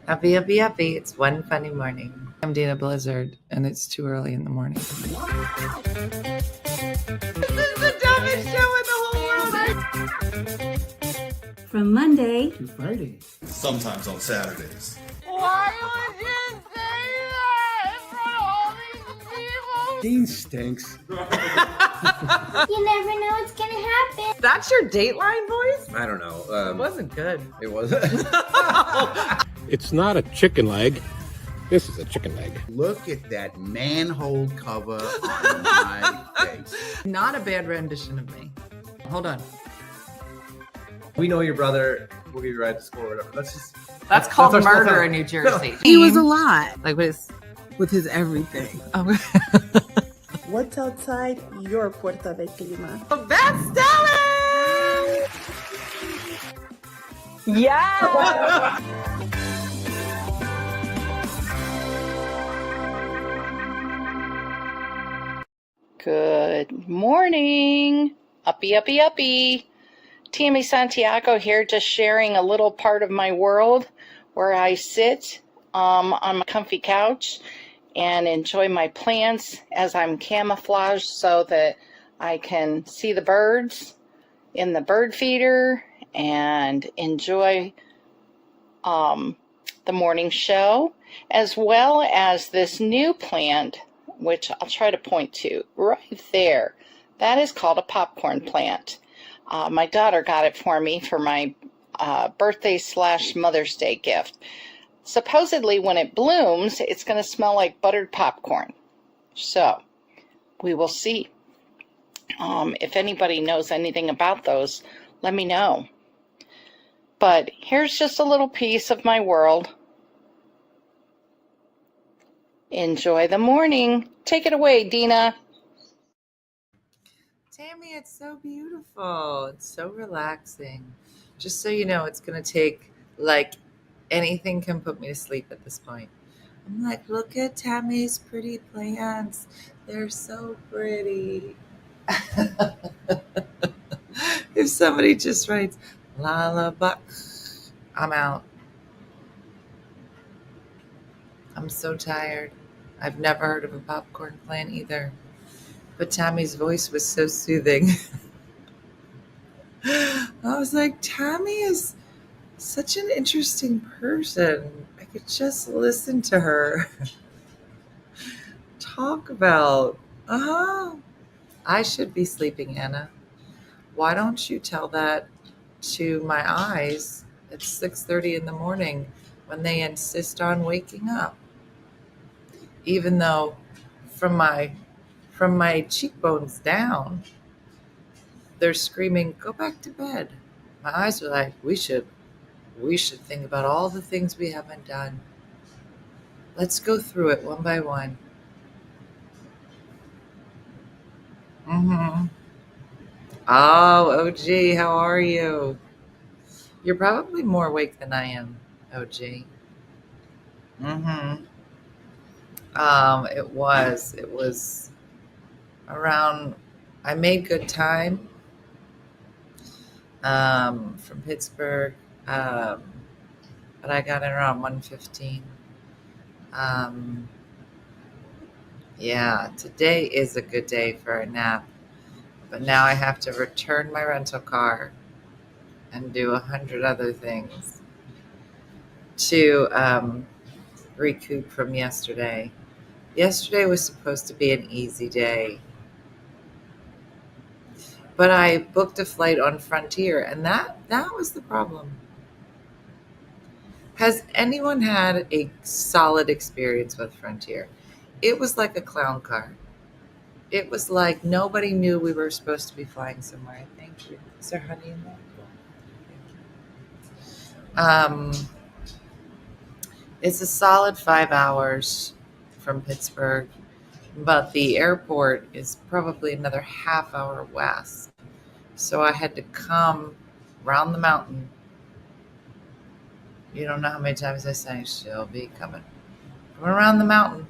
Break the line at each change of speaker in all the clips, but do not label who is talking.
Happy, happy, happy. It's one funny morning. I'm Dana Blizzard, and it's too early in the morning. This is the dumbest show in the whole world.
From Monday
to Friday. Sometimes on Saturdays.
Why would you say that in front of all these people?
Dean stinks.
You never know what's gonna happen.
That's your Dateline voice?
I don't know.
It wasn't good.
It wasn't.
It's not a chicken leg. This is a chicken leg.
Look at that manhole cover on my face.
Not a bad rendition of me. Hold on.
We know your brother. We'll give you a ride to school or whatever.
That's called
our small
murder
town.
in New Jersey.
He was a lot
Like with
with his everything.
Oh.
What's outside your Puerta de Clima?
Best selling!
Yeah!
Good morning. Uppy, uppy, uppy. Tammy Santiago here, just sharing a little part of my world where I sit on my comfy couch and enjoy my plants as I'm camouflaged so that I can see the birds in the bird feeder and enjoy the morning show, as well as this new plant, which I'll try to point to right there. That is called a popcorn plant. My daughter got it for me for my birthday / Mother's Day gift. Supposedly, when it blooms, it's going to smell like buttered popcorn. So, we will see. If anybody knows anything about those, let me know. But here's just a little piece of my world. Enjoy the morning. Take it away, Dina.
Tammy, it's so beautiful. It's so relaxing. Just so you know, it's going to take, like, anything can put me to sleep at this point. I'm like, look at Tammy's pretty plants. They're so pretty. If somebody just writes, lullaby, I'm out. I'm so tired. I've never heard of a popcorn plant either. But Tammy's voice was so soothing. I was like, Tammy is such an interesting person. I could just listen to her talk about, I should be sleeping, Anna. Why don't you tell that to my eyes at 6:30 in the morning when they insist on waking up? Even though from my cheekbones down, they're screaming, go back to bed. My eyes are like, we should think about all the things we haven't done. Let's go through it one by one. Oh, OG, how are you? You're probably more awake than I am, OG. It was around, I made good time from Pittsburgh, but I got in around 1:15. Yeah, today is a good day for a nap, but now I have to return my rental car and do 100 other things to recoup from yesterday. Yesterday was supposed to be an easy day, but I booked a flight on Frontier, and that was the problem. Has anyone had a solid experience with Frontier? It was like a clown car. It was like nobody knew we were supposed to be flying somewhere. Thank you. Is there honey in that? It's a solid 5 hours from Pittsburgh, but the airport is probably another half hour west. So I had to come around the mountain. You don't know how many times I say she'll be coming around the mountain,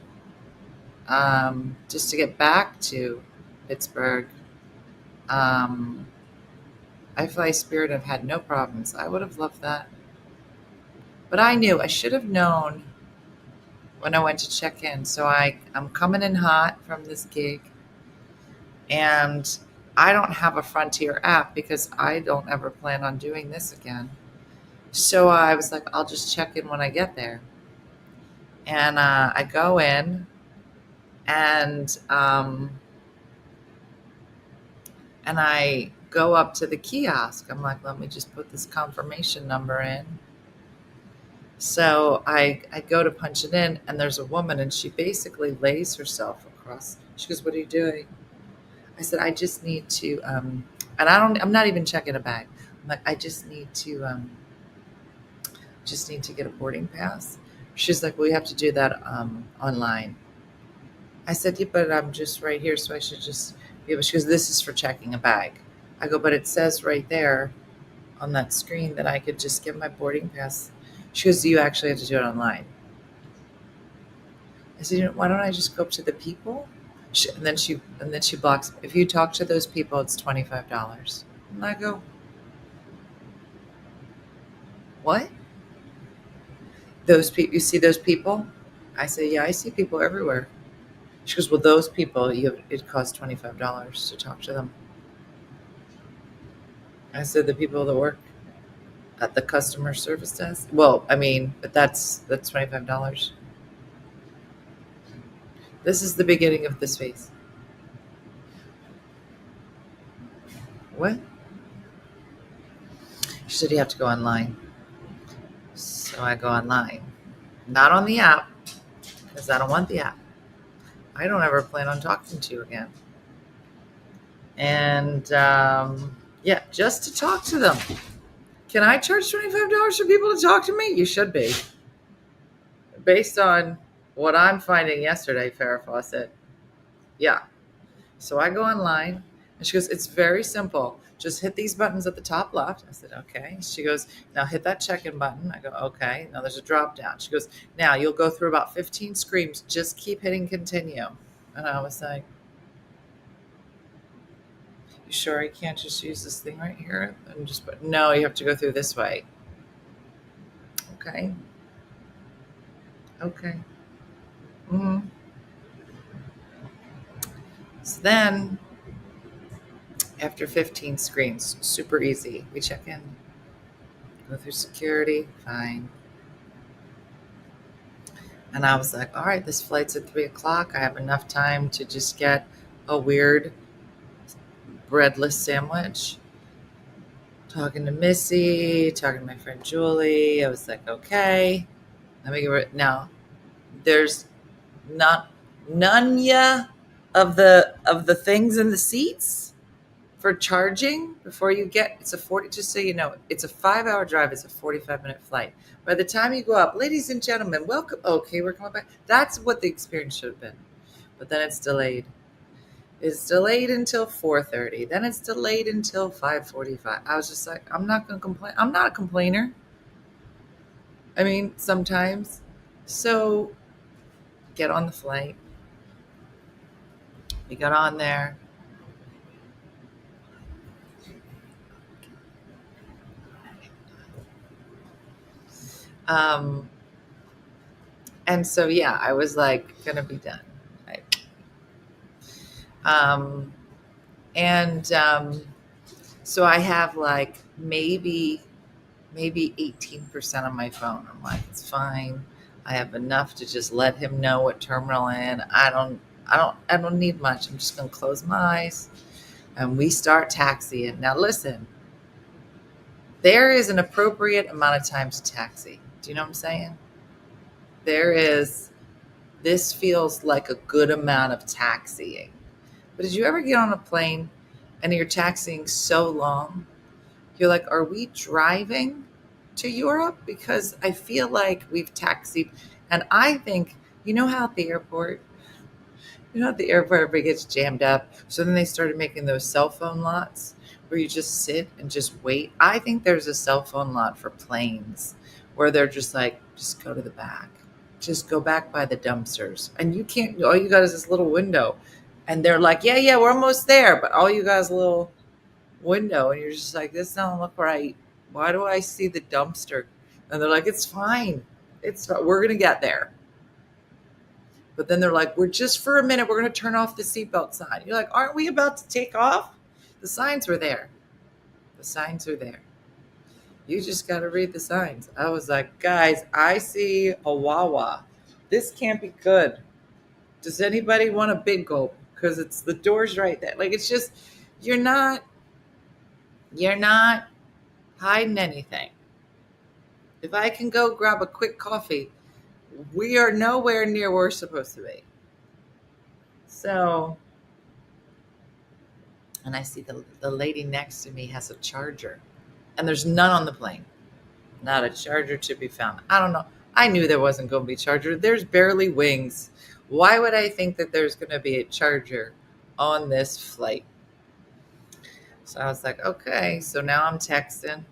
just to get back to Pittsburgh. I fly Spirit. I've had no problems. I would have loved that. But I knew, I should have known when I went to check in. So I'm coming in hot from this gig, and I don't have a Frontier app because I don't ever plan on doing this again. So I was like, I'll just check in when I get there. And I go in, and I go up to the kiosk. I'm like, let me just put this confirmation number in. So I go to punch it in, and there's a woman, and she basically lays herself across. She goes, "What are you doing?" I said, "I just need to," and I'm not even checking a bag. I'm like, "I just need to get a boarding pass." She's like, "Well, you have to do that online." I said, "Yeah, but I'm just right here, so I should just be able." She goes, "This is for checking a bag." I go, "But it says right there on that screen that I could just get my boarding pass." She goes, "You actually have to do it online." I said, "Why don't I just go up to the people?" And then she blocks. "If you talk to those people, it's $25." And I go, "What? Those people? You see those people?" I say, "Yeah, I see people everywhere." She goes, "Well, those people, it costs $25 to talk to them." I said, "The people that work at the customer service desk." Well, I mean, but that's $25. This is the beginning of this phase. What? She said, "You have to go online." So I go online, not on the app, because I don't want the app. I don't ever plan on talking to you again. And yeah, just to talk to them. Can I charge $25 for people to talk to me? You should be. Based on what I'm finding yesterday, Farrah Fawcett. Yeah. So I go online, and she goes, "It's very simple. Just hit these buttons at the top left." I said, "Okay." She goes, "Now hit that check-in button." I go, "Okay." Now there's a drop down. She goes, "Now you'll go through about 15 screens. Just keep hitting continue." And I was like, "You sure I can't just use this thing right here?" And just put, "No, you have to go through this way." Okay. Okay. Mm-hmm. So then, after 15 screens, super easy. We check in, go through security, fine. And I was like, all right, this flight's at 3:00. I have enough time to just get a weird breadless sandwich. Talking to Missy, talking to my friend Julie. I was like, okay, let me get it. Now, there's none of the things in the seats for charging before you get. It's a 40. Just so you know, it's a 5-hour drive. It's a 45-minute flight. By the time you go up, ladies and gentlemen, welcome. Okay, we're coming back. That's what the experience should have been. But then it's delayed. It's delayed until 4:30. Then it's delayed until 5:45. I was just like, I'm not going to complain. I'm not a complainer. I mean, sometimes. So get on the flight. We got on there. Um, and so, yeah, I was like, going to be done. Right? And so I have like maybe 18% on my phone. I'm like, it's fine. I have enough to just let him know what terminal in. I don't need much. I'm just gonna close my eyes, and we start taxiing. Now listen, there is an appropriate amount of time to taxi. Do you know what I'm saying? There is. This feels like a good amount of taxiing. But did you ever get on a plane and you're taxiing so long? You're like, are we driving to Europe? Because I feel like we've taxied. And I think, how at the airport, everybody gets jammed up. So then they started making those cell phone lots where you just sit and just wait. I think there's a cell phone lot for planes where they're just like, just go to the back. Just go back by the dumpsters. And you can't, all you got is this little window. And they're like, yeah, we're almost there. But all you got is a little window. And you're just like, this don't look right. Why do I see the dumpster? And they're like, it's fine. We're going to get there. But then they're like, we're just for a minute, we're going to turn off the seatbelt sign. You're like, aren't we about to take off? The signs were there. The signs are there. You just got to read the signs. I was like, guys, I see a Wawa. This can't be good. Does anybody want a big gulp? Because it's the door's right there. Like, it's just, you're not hiding anything. If I can go grab a quick coffee, we are nowhere near where we're supposed to be. So, and I see the lady next to me has a charger, and there's none on the plane. Not a charger to be found. I don't know. I knew there wasn't going to be a charger. There's barely wings. Why would I think that there's going to be a charger on this flight? So I was like, okay. So now I'm texting.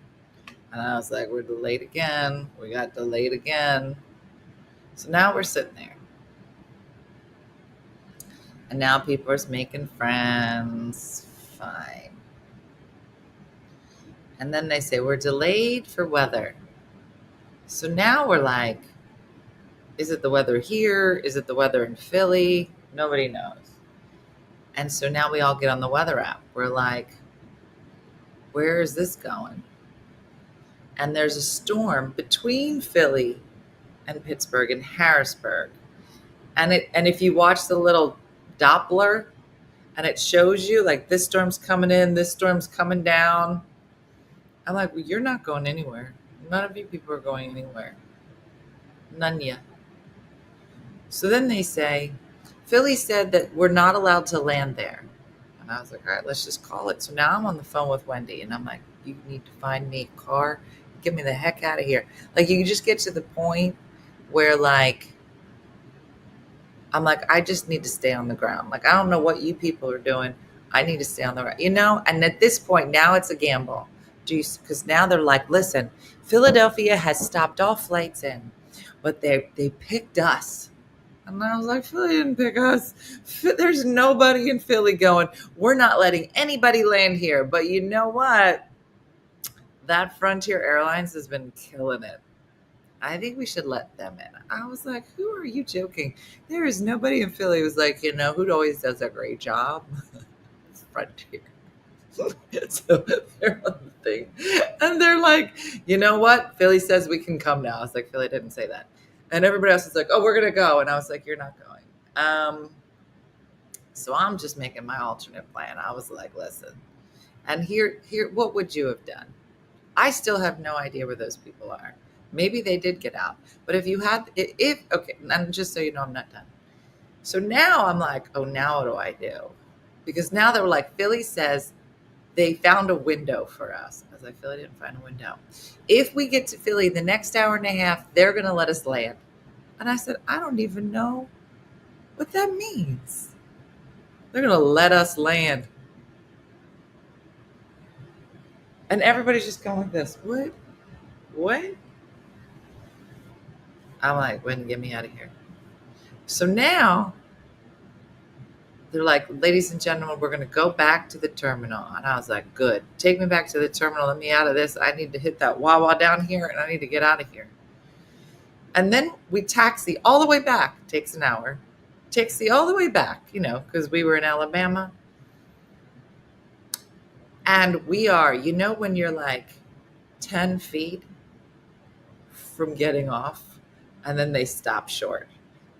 And I was like, we're delayed again. We got delayed again. So now we're sitting there. And now people are making friends. Fine. And then they say, we're delayed for weather. So now we're like, is it the weather here? Is it the weather in Philly? Nobody knows. And so now we all get on the weather app. We're like, where is this going? And there's a storm between Philly and Pittsburgh and Harrisburg. And if you watch the little Doppler and it shows you like this storm's coming in, this storm's coming down. I'm like, well, you're not going anywhere. None of you people are going anywhere. None yet. So then they say, Philly said that we're not allowed to land there. And I was like, all right, let's just call it. So now I'm on the phone with Wendy and I'm like, you need to find me a car. Get me the heck out of here. Like, you just get to the point where like, I'm like, I just need to stay on the ground. Like, I don't know what you people are doing. I need to stay on the ground, and at this point now it's a gamble. Because now they're like, listen, Philadelphia has stopped all flights in, but they picked us. And I was like, Philly didn't pick us. There's nobody in Philly going, we're not letting anybody land here. But you know what? That Frontier Airlines has been killing it. I think we should let them in. I was like, who are you joking? There is nobody in Philly who's like, who always does a great job? It's Frontier. So they're on the thing. And they're like, you know what? Philly says we can come now. I was like, Philly didn't say that. And everybody else was like, oh, we're going to go. And I was like, you're not going. So I'm just making my alternate plan. I was like, listen. And here, what would you have done? I still have no idea where those people are. Maybe they did get out. But okay, and just so you know, I'm not done. So now I'm like, oh, now what do I do? Because now they were like, Philly says they found a window for us. I was like, Philly didn't find a window. If we get to Philly the next hour and a half, they're going to let us land. And I said, I don't even know what that means. They're going to let us land. And everybody's just going like this. What? I'm like, Wendy, get me out of here. So now they're like, ladies and gentlemen, we're going to go back to the terminal. And I was like, good. Take me back to the terminal. Let me out of this. I need to hit that Wawa down here and I need to get out of here. And then we taxi all the way back. Takes an hour. Taxi all the way back, because we were in Alabama. And we are, when you're like 10 feet from getting off and then they stop short.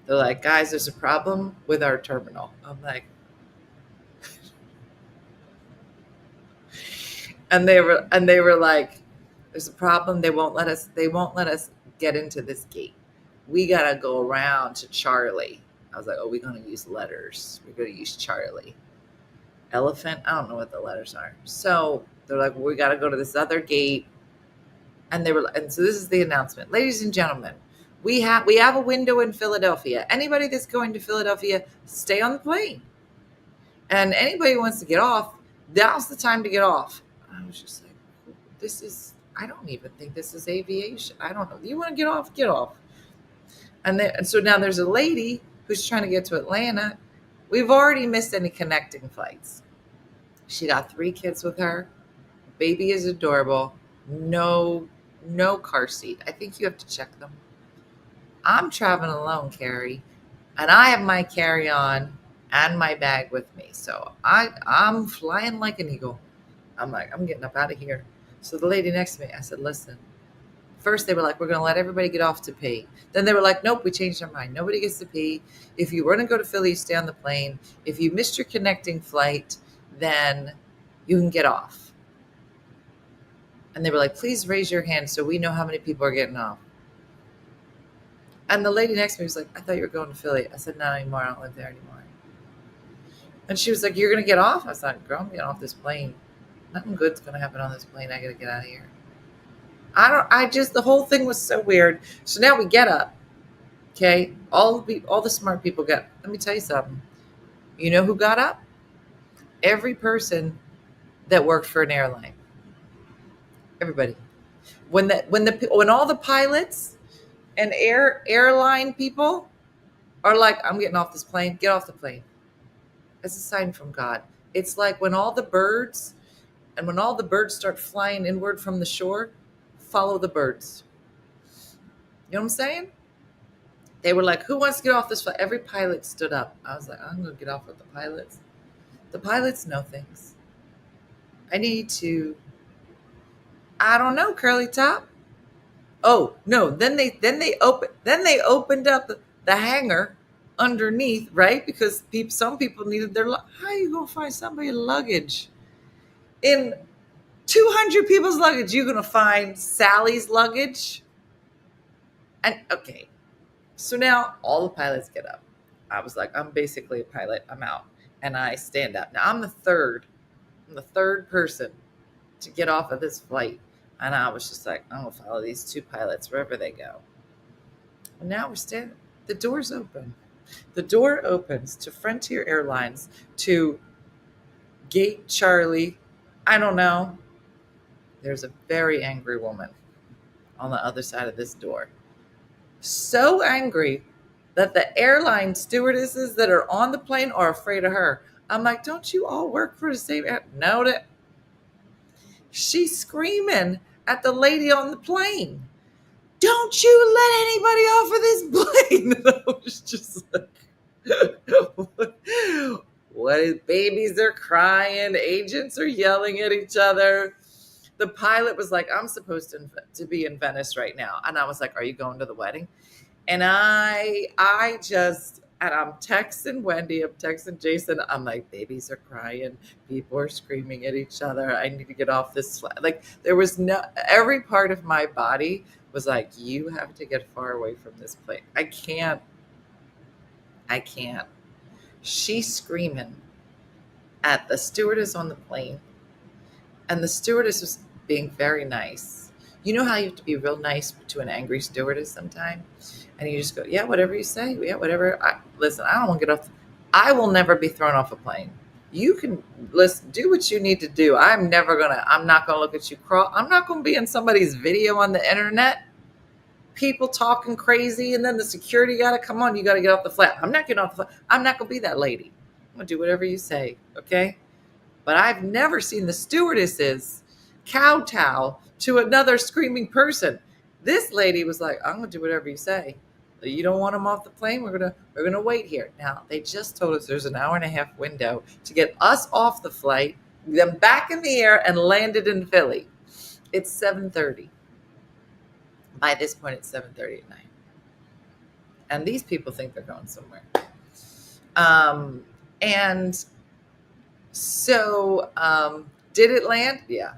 They're like, guys, there's a problem with our terminal. I'm like, and they were like, there's a problem. They won't let us get into this gate. We got to go around to Charlie. I was like, oh, we're going to use letters. We're going to use Charlie. Elephant. I don't know what the letters are. So they're like, well, we got to go to this other gate. And so this is the announcement. Ladies and gentlemen, we have a window in Philadelphia. Anybody that's going to Philadelphia, stay on the plane. And anybody who wants to get off, now's the time to get off. I was just like, I don't even think this is aviation. I don't know. You want to get off? Get off. And so now there's a lady who's trying to get to Atlanta. We've already missed any connecting flights. She got 3 kids with her. Baby is adorable. No no car seat. I think you have to check them. I'm traveling alone, Carrie, and I have my carry-on and my bag with me. So I'm flying like an eagle. I'm like, I'm getting up out of here. So the lady next to me, I said, listen, first they were like, we're going to let everybody get off to pee. Then they were like, nope, we changed our mind. Nobody gets to pee. If you were going to go to Philly, you stay on the plane. If you missed your connecting flight, then you can get off. And they were like, please raise your hand so we know how many people are getting off. And the lady next to me was like, I thought you were going to Philly. I said, not anymore. I don't live there anymore. And she was like, you're going to get off? I was like, girl, I'm getting off this plane. Nothing good's going to happen on this plane. I got to get out of here. The whole thing was so weird. So now we get up. Okay. All the smart people let me tell you something. You know who got up? Every person that worked for an airline. Everybody. When all the pilots and airline people are like, I'm getting off this plane, get off the plane. That's a sign from God. It's like when all the birds start flying inward from the shore, follow the birds. You know what I'm saying? They were like, who wants to get off this flight? Every pilot stood up. I was like, I'm going to get off with the pilots. The pilots know things. I need to, I don't know, curly top. Oh, no. Then they opened up the hangar underneath, right? Because some people needed their, how are you going to find somebody's luggage? In 200 people's luggage, you're going to find Sally's luggage? And okay. So now all the pilots get up. I was like, I'm basically a pilot. I'm out. And I stand up. Now I'm the third person to get off of this flight. And I was just like, I'm going to follow these two pilots wherever they go. And now we're standing. The door's open. The door opens to Frontier Airlines, to Gate Charlie. I don't know. There's a very angry woman on the other side of this door. So angry that the airline stewardesses that are on the plane are afraid of her. I'm like, don't you all work for the same air? No, she's screaming at the lady on the plane. Don't you let anybody off of this plane. And I was just like, what is, babies are crying, agents are yelling at each other. The pilot was like, I'm supposed to be in Venice right now. And I was like, are you going to the wedding? And I'm texting Wendy, I'm texting Jason. I'm like, babies are crying. People are screaming at each other. I need to get off this flight. Like, there was every part of my body was like, you have to get far away from this plane. I can't. She's screaming at the stewardess on the plane. And the stewardess was being very nice. You know how you have to be real nice to an angry stewardess sometimes? And you just go, yeah, whatever you say. Yeah, whatever. Listen, I don't want to get off. I will never be thrown off a plane. You can, listen, do what you need to do. I'm not going to look at you crawl. I'm not going to be in somebody's video on the internet. People talking crazy. And then the security got to come on. You got to get off the flight. I'm not getting off the flight. I'm not going to be that lady. I'm going to do whatever you say. Okay. But I've never seen the stewardesses kowtow to another screaming person. This lady was like, I'm going to do whatever you say. You don't want them off the plane? We're gonna wait here. Now, they just told us there's an hour and a half window to get us off the flight, them back in the air, and landed in Philly. It's 7:30. By this point, it's 7:30 at night. And these people think they're going somewhere. And so, did it land? Yeah.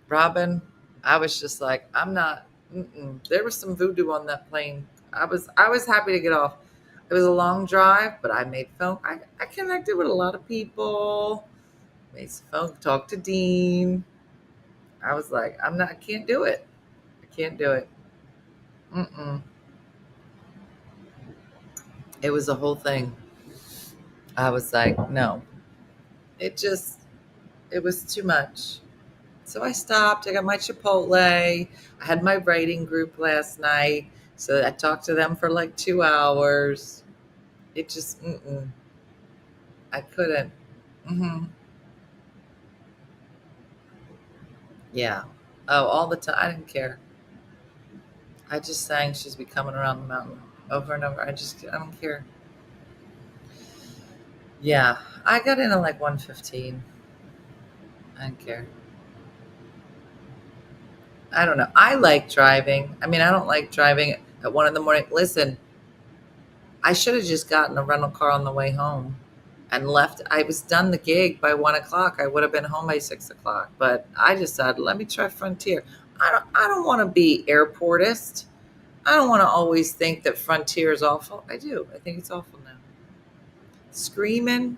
Robin, I was just like, I'm not, there was some voodoo on that plane. I was happy to get off. It was a long drive, but I made phone. I connected with a lot of people. Made some phone, talked to Dean. I was like, I can't do it. I can't do it. It was a whole thing. I was like, no. It was too much. So I stopped. I got my Chipotle. I had my writing group last night. So I talked to them for like 2 hours. It just, I couldn't. Yeah. Oh, all the time. I didn't care. I just sang She's Be Coming Around the Mountain over and over. I don't care. Yeah, I got in at like 1:15. I don't care. I don't know. I like driving. I mean, I don't like driving at 1 in the morning. Listen, I should have just gotten a rental car on the way home and left. I was done the gig by 1 o'clock. I would have been home by 6 o'clock. But I decided, let me try Frontier. I don't want to be airportist. I don't want to always think that Frontier is awful. I do. I think it's awful now. Screaming,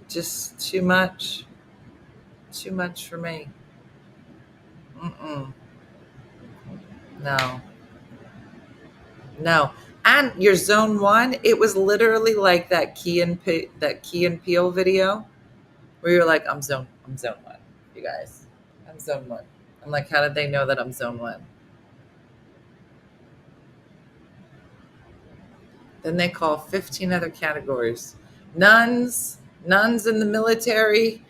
just too much for me. Mm-mm. No. And your zone one, it was literally like that Key and Peele video where you're like, I'm zone one, you guys. I'm zone one. I'm like, how did they know that I'm zone one? Then they call 15 other categories. Nuns in the military,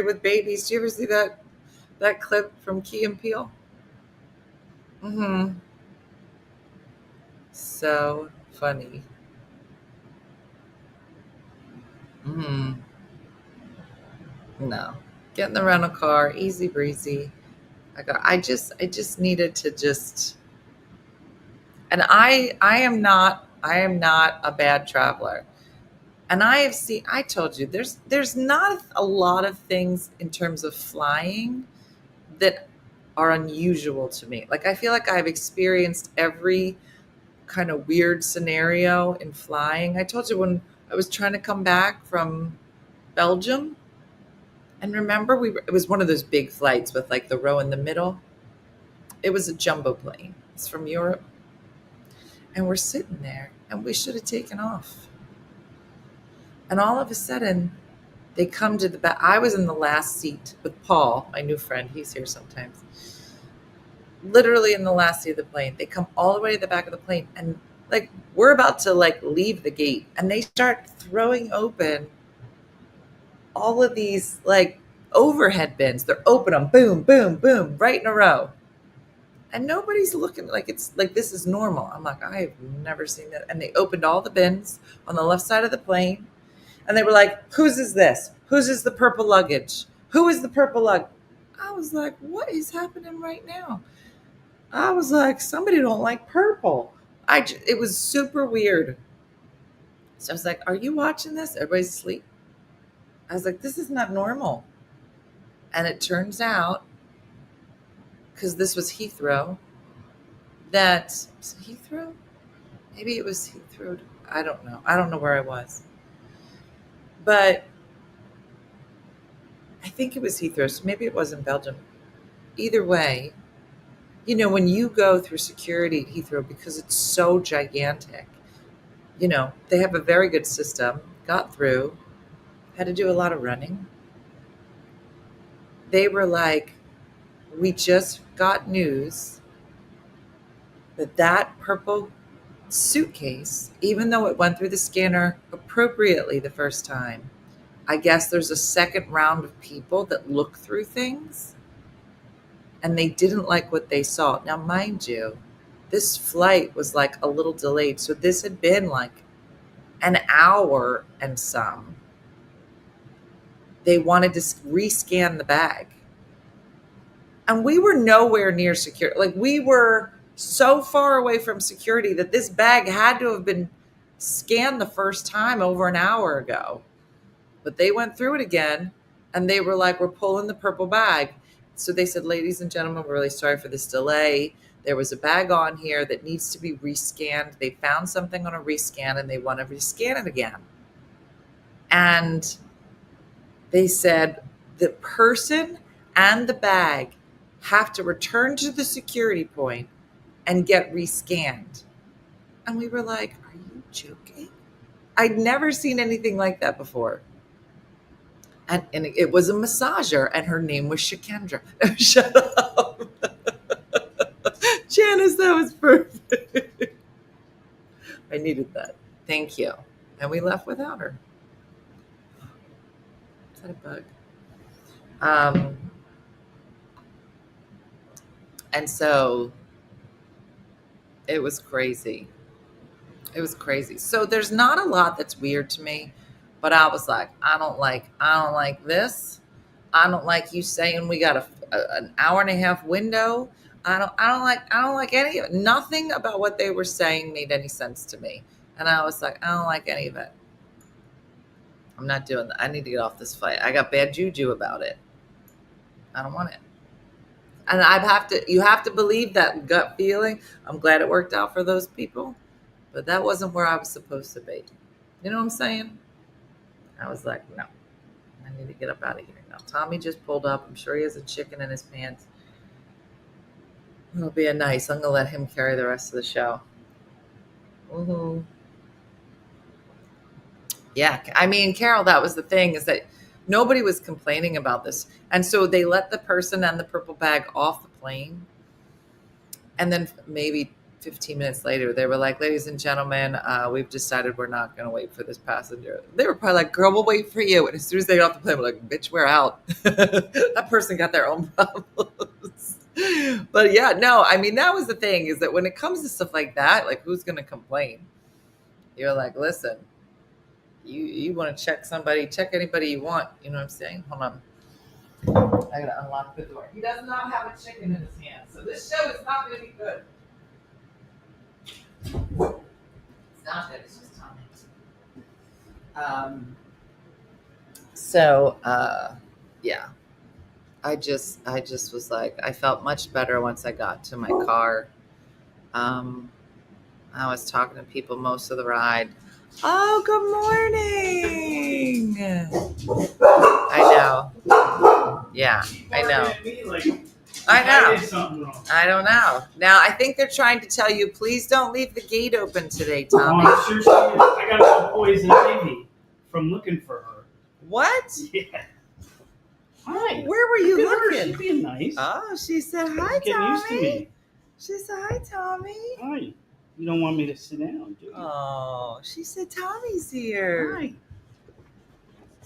with babies. Do you ever see that clip from Key and Peele? Mm-hmm. So funny. Mm-hmm. No. Get in the rental car, easy breezy. I just needed to just, and I am not a bad traveler. And I told you, there's not a lot of things in terms of flying that are unusual to me. Like I feel like I've experienced every kind of weird scenario in flying. I told you when I was trying to come back from Belgium, and remember it was one of those big flights with like the row in the middle. It was a jumbo plane. It's from Europe. And we're sitting there and we should have taken off. And all of a sudden they come to the back. I was in the last seat with Paul, my new friend. He's here sometimes. Literally in the last seat of the plane. They come all the way to the back of the plane and like we're about to like leave the gate and they start throwing open all of these like overhead bins. They're open them, boom, boom, boom, right in a row. And nobody's looking like it's like this is normal. I'm like, I have never seen that. And they opened all the bins on the left side of the plane. And they were like, whose is this? Whose is the purple luggage? Who is the purple luggage? I was like, what is happening right now? I was like, somebody don't like purple. It was super weird. So I was like, are you watching this? Everybody's asleep. I was like, this is not normal. And it turns out, because this was Heathrow, was it Heathrow? Maybe it was Heathrow. I don't know. I don't know where I was. But I think it was Heathrow. So maybe it was in Belgium. Either way, when you go through security at Heathrow, because it's so gigantic, they have a very good system. Got through. Had to do a lot of running. They were like, we just got news that purple suitcase, even though it went through the scanner appropriately the first time, I guess there's a second round of people that look through things and they didn't like what they saw. Now, mind you, this flight was like a little delayed. So this had been like an hour and some. They wanted to rescan the bag. And we were nowhere near security. Like we were so far away from security that this bag had to have been scanned the first time over an hour ago. But they went through it again and they were like, we're pulling the purple bag. So they said, ladies and gentlemen, we're really sorry for this delay. There was a bag on here that needs to be rescanned. They found something on a rescan and they want to rescan it again. And they said the person and the bag have to return to the security point and get rescanned. And we were like, are you joking? I'd never seen anything like that before. And it was a massager and her name was Shakendra. Shut up. Janice, that was perfect. I needed that. Thank you. And we left without her. Is that a bug? And so it was crazy. It was crazy. So there's not a lot that's weird to me, but I was like, I don't like this. I don't like you saying we got an hour and a half window. I don't like any of it. Nothing about what they were saying made any sense to me. And I was like, I don't like any of it. I'm not doing that. I need to get off this flight. I got bad juju about it. I don't want it. And you have to believe that gut feeling. I'm glad it worked out for those people, but that wasn't where I was supposed to be. You know what I'm saying? I was like, no, I need to get up out of here. Now, Tommy just pulled up. I'm sure he has a chicken in his pants. It'll be a nice. I'm going to let him carry the rest of the show. Mm-hmm. Yeah. I mean, Carol, that was the thing, is that nobody was complaining about this. And so they let the person and the purple bag off the plane. And then maybe 15 minutes later, they were like, ladies and gentlemen, we've decided we're not going to wait for this passenger. They were probably like, girl, we'll wait for you. And as soon as they got off the plane, we're like, bitch, we're out. That person got their own problems. But yeah, no, I mean, that was the thing, is that when it comes to stuff like that, like, who's going to complain? You're like, listen, you want to check somebody, check anybody you want. You know what I'm saying? Hold on. I got to unlock the door. He does not have a chicken in his hand. So this show is not going to be good. It's not good. It's just Tommy. Yeah. I just was like, I felt much better once I got to my car. I was talking to people most of the ride. Oh, good morning. I know. Yeah, I know. I know. I don't know. Now, I think they're trying to tell you, please don't leave the gate open today, Tommy.
Oh, I'm sure she is. I got some poison ivy from looking for her.
What?
Yeah. Hi.
Where were you looking?
She's being nice.
Oh, she said hi,
She's getting
Tommy.
used to me.
She said hi, Tommy.
Hi. You don't want me to sit down, do you?
Oh, she said Tommy's here.
Hi.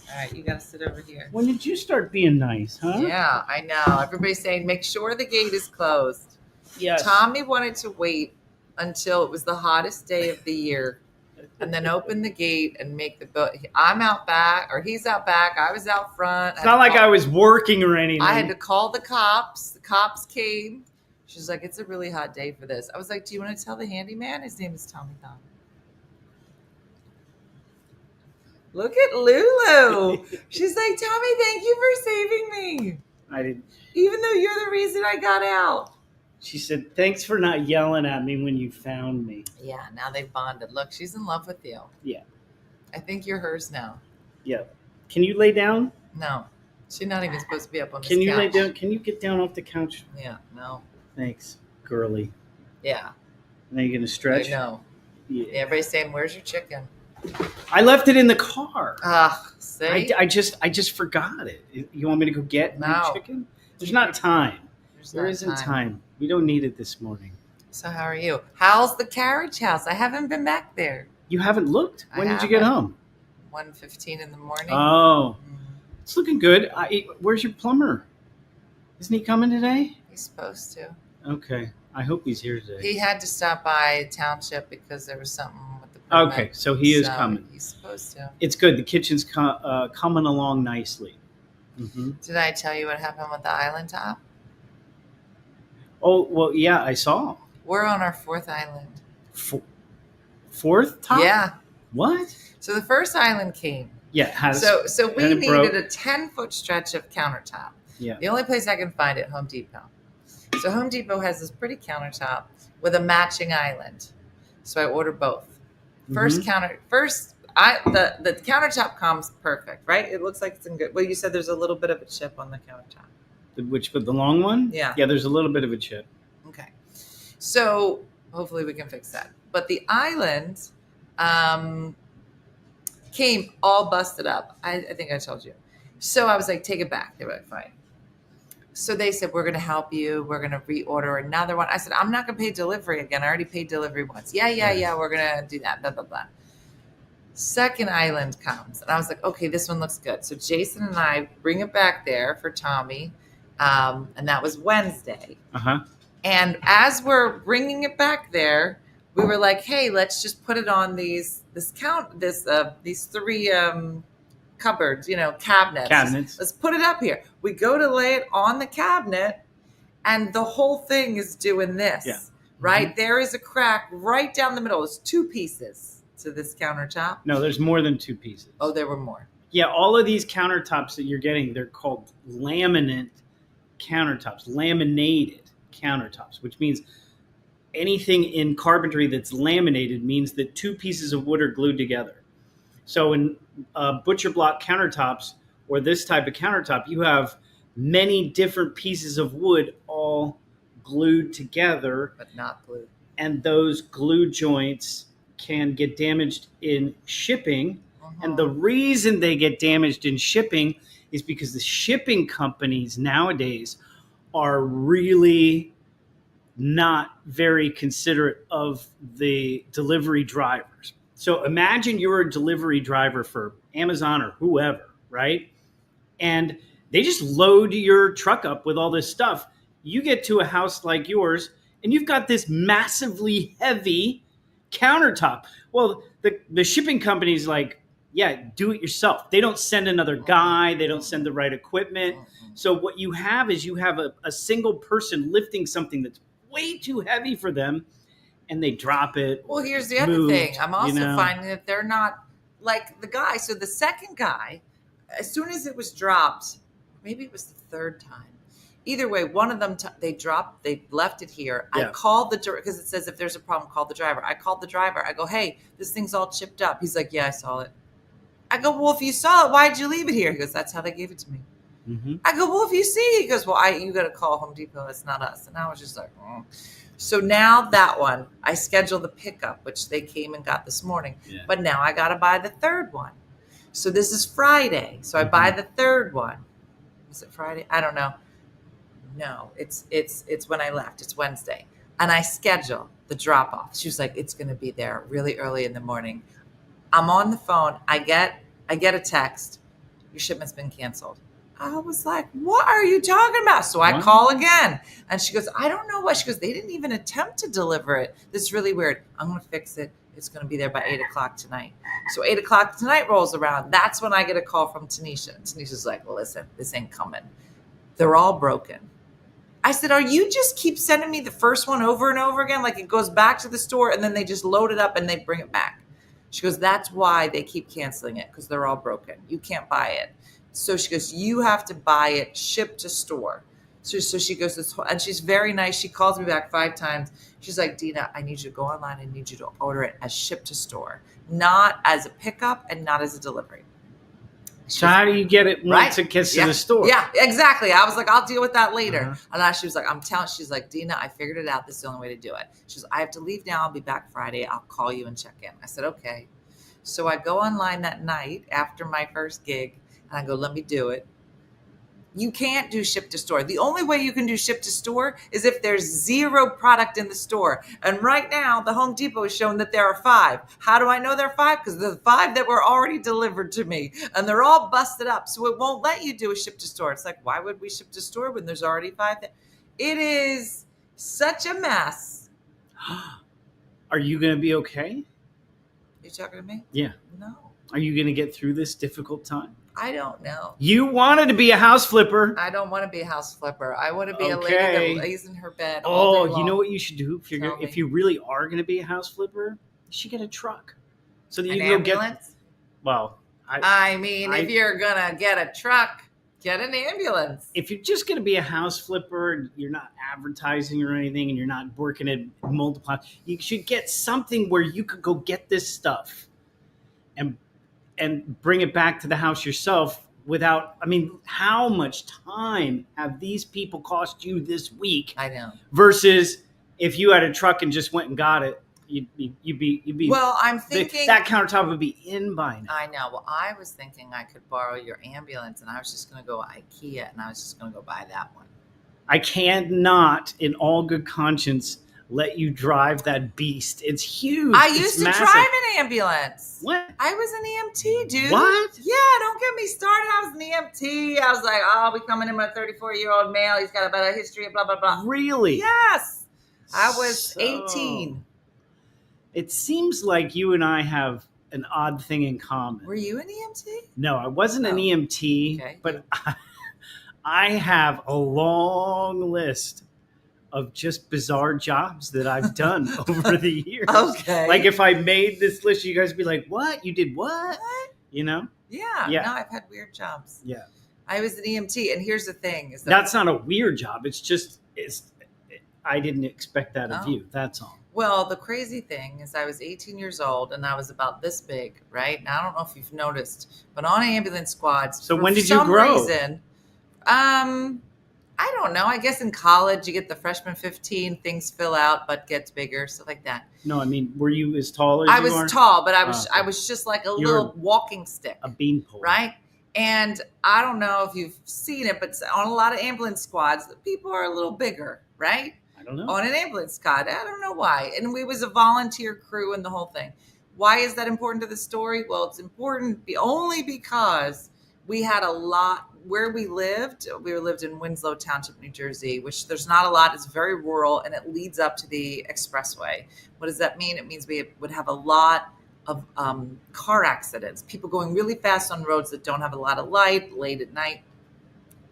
All right, you got to sit over here.
When did you start being nice, huh?
Yeah, I know. Everybody's saying make sure the gate is closed.
Yes.
Tommy wanted to wait until it was the hottest day of the year and then open the gate and make the boat. I'm out back, or he's out back. I was out front.
It's not like I was working or anything.
I had to call the cops. The cops came. She's like, it's a really hot day for this. I was like, do you want to tell the handyman? His name is Tommy Thon. Look at Lulu. She's like, Tommy, thank you for saving me.
I didn't.
Even though you're the reason I got out.
She said, thanks for not yelling at me when you found me.
Yeah, now they've bonded. Look, she's in love with you.
Yeah.
I think you're hers now.
Yeah. Can you lay down?
No. She's not even supposed to be up on this
Can you
couch.
lay down? Can you get down off the couch?
Yeah, no.
Thanks, girly.
Yeah.
Now you're going to stretch?
No.
Yeah.
Everybody's saying, where's your chicken?
I left it in the car.
See?
I just forgot it. You want me to go get my chicken? There's not time. There isn't time. We don't need it this morning.
So how are you? How's the carriage house? I haven't been back there.
You haven't looked? When did you get home?
1:15 in the morning.
Oh. It's looking good. Where's your plumber? Isn't he coming today?
He's supposed to.
Okay. I hope he's here today.
He had to stop by township because there was something with the permit.
Okay, so he is coming.
He's supposed to.
It's good. The kitchen's coming along nicely. Mm-hmm.
Did I tell you what happened with the island top?
Oh, well, yeah, I saw.
We're on our fourth island.
Fourth top?
Yeah.
What?
So the first island came.
Yeah.
So we needed a 10-foot stretch of countertop.
Yeah.
The only place I can find it, Home Depot. So Home Depot has this pretty countertop with a matching island. So I ordered both. The countertop comes perfect, right? It looks like it's in good. Well, you said there's a little bit of a chip on the countertop.
Which, but the long one?
Yeah.
Yeah, there's a little bit of a chip.
Okay. So hopefully we can fix that. But the island came all busted up. I think I told you. So I was like, take it back. They were like, fine. So they said, we're going to help you. We're going to reorder another one. I said, I'm not going to pay delivery again. I already paid delivery once. Yeah. We're going to do that. Blah, blah, blah. Second island comes. And I was like, okay, this one looks good. So Jason and I bring it back there for Tommy. And that was Wednesday.
Uh-huh.
And as we're bringing it back there, we were like, hey, let's just put it on these three cupboards, cabinets. Let's put it up here. We go to lay it on the cabinet, and the whole thing is doing this.
Yeah.
Right? Mm-hmm. There is a crack right down the middle. It's 2 pieces to this countertop.
No, there's more than 2 pieces.
Oh, there were more.
Yeah, all of these countertops that you're getting, they're called laminate countertops, laminated countertops, which means anything in carpentry that's laminated means that 2 pieces of wood are glued together. So in butcher block countertops or this type of countertop, you have many different pieces of wood all glued together.
But not glued.
And those glue joints can get damaged in shipping. And the reason they get damaged in shipping is because the shipping companies nowadays are really not very considerate of the delivery drivers. So imagine you're a delivery driver for Amazon or whoever, right? And they just load your truck up with all this stuff. You get to a house like yours, and you've got this massively heavy countertop. Well, the shipping company's like, yeah, do it yourself. They don't send another guy. They don't send the right equipment. So what you have is you have a single person lifting something that's way too heavy for them, and they drop it.
Well, here's the other thing. I'm also finding that they're not like the guy. So the second guy, as soon as it was dropped, maybe it was the 3rd time. Either way, one of them, they left it here. Yeah. I called because it says if there's a problem, call the driver. I called the driver. I go, hey, this thing's all chipped up. He's like, yeah, I saw it. I go, well, if you saw it, why'd you leave it here? He goes, that's how they gave it to me. Mm-hmm. I go, well, if you see, he goes, well, you got to call Home Depot. It's not us. And I was just like, oh. So now that one, I scheduled the pickup, which they came and got this morning. Yeah. But now I got to buy the 3rd one. So this is Friday. So I buy the 3rd one. Is it Friday? I don't know. No, it's when I left. It's Wednesday. And I schedule the drop off. She was like, it's going to be there really early in the morning. I'm on the phone. I get a text. Your shipment's been canceled. I was like, what are you talking about? So I call again. And she goes, I don't know what. She goes, they didn't even attempt to deliver it. This is really weird. I'm going to fix it. It's going to be there by 8 o'clock tonight. So 8 o'clock tonight rolls around. That's when I get a call from Tanisha. Tanisha's like, well, listen, this ain't coming. They're all broken. I said, you just keep sending me the first one over and over again? Like it goes back to the store and then they just load it up and they bring it back. She goes, that's why they keep canceling it, because they're all broken. You can't buy it. So she goes, you have to buy it shipped to store. So she goes, and she's very nice. She calls me back 5 times. She's like, Dina, I need you to go online. I need you to order it as shipped to store, not as a pickup and not as a delivery.
So how do you get it once it gets to the store?
Yeah, exactly. I was like, I'll deal with that later. And she was like, she's like, Dina, I figured it out. This is the only way to do it. She goes, I have to leave now. I'll be back Friday. I'll call you and check in. I said, okay. So I go online that night after my first gig and I go, let me do it. You can't do ship to store. The only way you can do ship to store is if there's 0 product in the store. And right now, the Home Depot is showing that there are 5. How do I know there are 5? Because the 5 that were already delivered to me, and they're all busted up. So it won't let you do a ship to store. It's like, why would we ship to store when there's already 5? It is such a mess.
Are you going to be okay?
You talking to me?
Yeah.
No.
Are you going to get through this difficult time?
I don't know.
You wanted to be a house flipper.
I don't want to be a house flipper. I want to be a lady that lays in her bed.
Oh, you know what you should do if you really are going to be a house flipper? You should get a truck, so that you can go
ambulance?
Well,
if you're gonna get a truck, get an ambulance.
If you're just going to be a house flipper, you're not advertising or anything, and you're not working at multiple. You should get something where you could go get this stuff, and bring it back to the house yourself without, how much time have these people cost you this week?
I know.
Versus if you had a truck and just went and got it, you'd be.
Well, I'm thinking
that countertop would be in by now.
I know. Well, I was thinking I could borrow your ambulance, and I was just going to go IKEA, and I was just going to go buy that one.
I cannot, in all good conscience, let you drive that beast. It's huge.
I
It's
used to
massive.
drive an ambulance.
What?
I was an EMT, dude.
What?
Yeah, don't get me started. I was an EMT. I was like, oh, I'll be coming in with a 34-year-old male. He's got a history of blah, blah, blah.
Really?
Yes. I was 18.
It seems like you and I have an odd thing in common.
Were you an EMT?
No, I wasn't an EMT,
Okay.
but I have a long list of just bizarre jobs that I've done over the years.
Okay.
Like if I made this list, you guys would be like, what? You did what? You know?
Yeah.
Yeah.
No, I've had weird jobs.
Yeah.
I was an EMT. And here's the thing. Is that
That's not a weird job. It's just, I didn't expect that of
Oh.
you. That's all.
Well, the crazy thing is I was 18 years old and I was about this big, right? Now, I don't know if you've noticed, but on ambulance squads,
So
for
when did you
some
grow?
reason, I don't know. I guess in college you get the freshman 15, things fill out, butt gets bigger, stuff like that.
No, I mean, were you as tall as
I
you
was
are?
tall, but I
okay.
was just like a
You
little
were
walking stick,
A beanpole.
right? And I don't know if you've seen it, but on a lot of ambulance squads, the people are a little bigger, right?
I don't know.
On an ambulance squad. I don't know why. And we was a volunteer crew and the whole thing. Why is that important to the story? Well, it's important only because we had a lot where we lived. We lived in Winslow Township, New Jersey, which there's not a lot. It's very rural and it leads up to the expressway. What does that mean? It means we would have a lot of car accidents, people going really fast on roads that don't have a lot of light, late at night.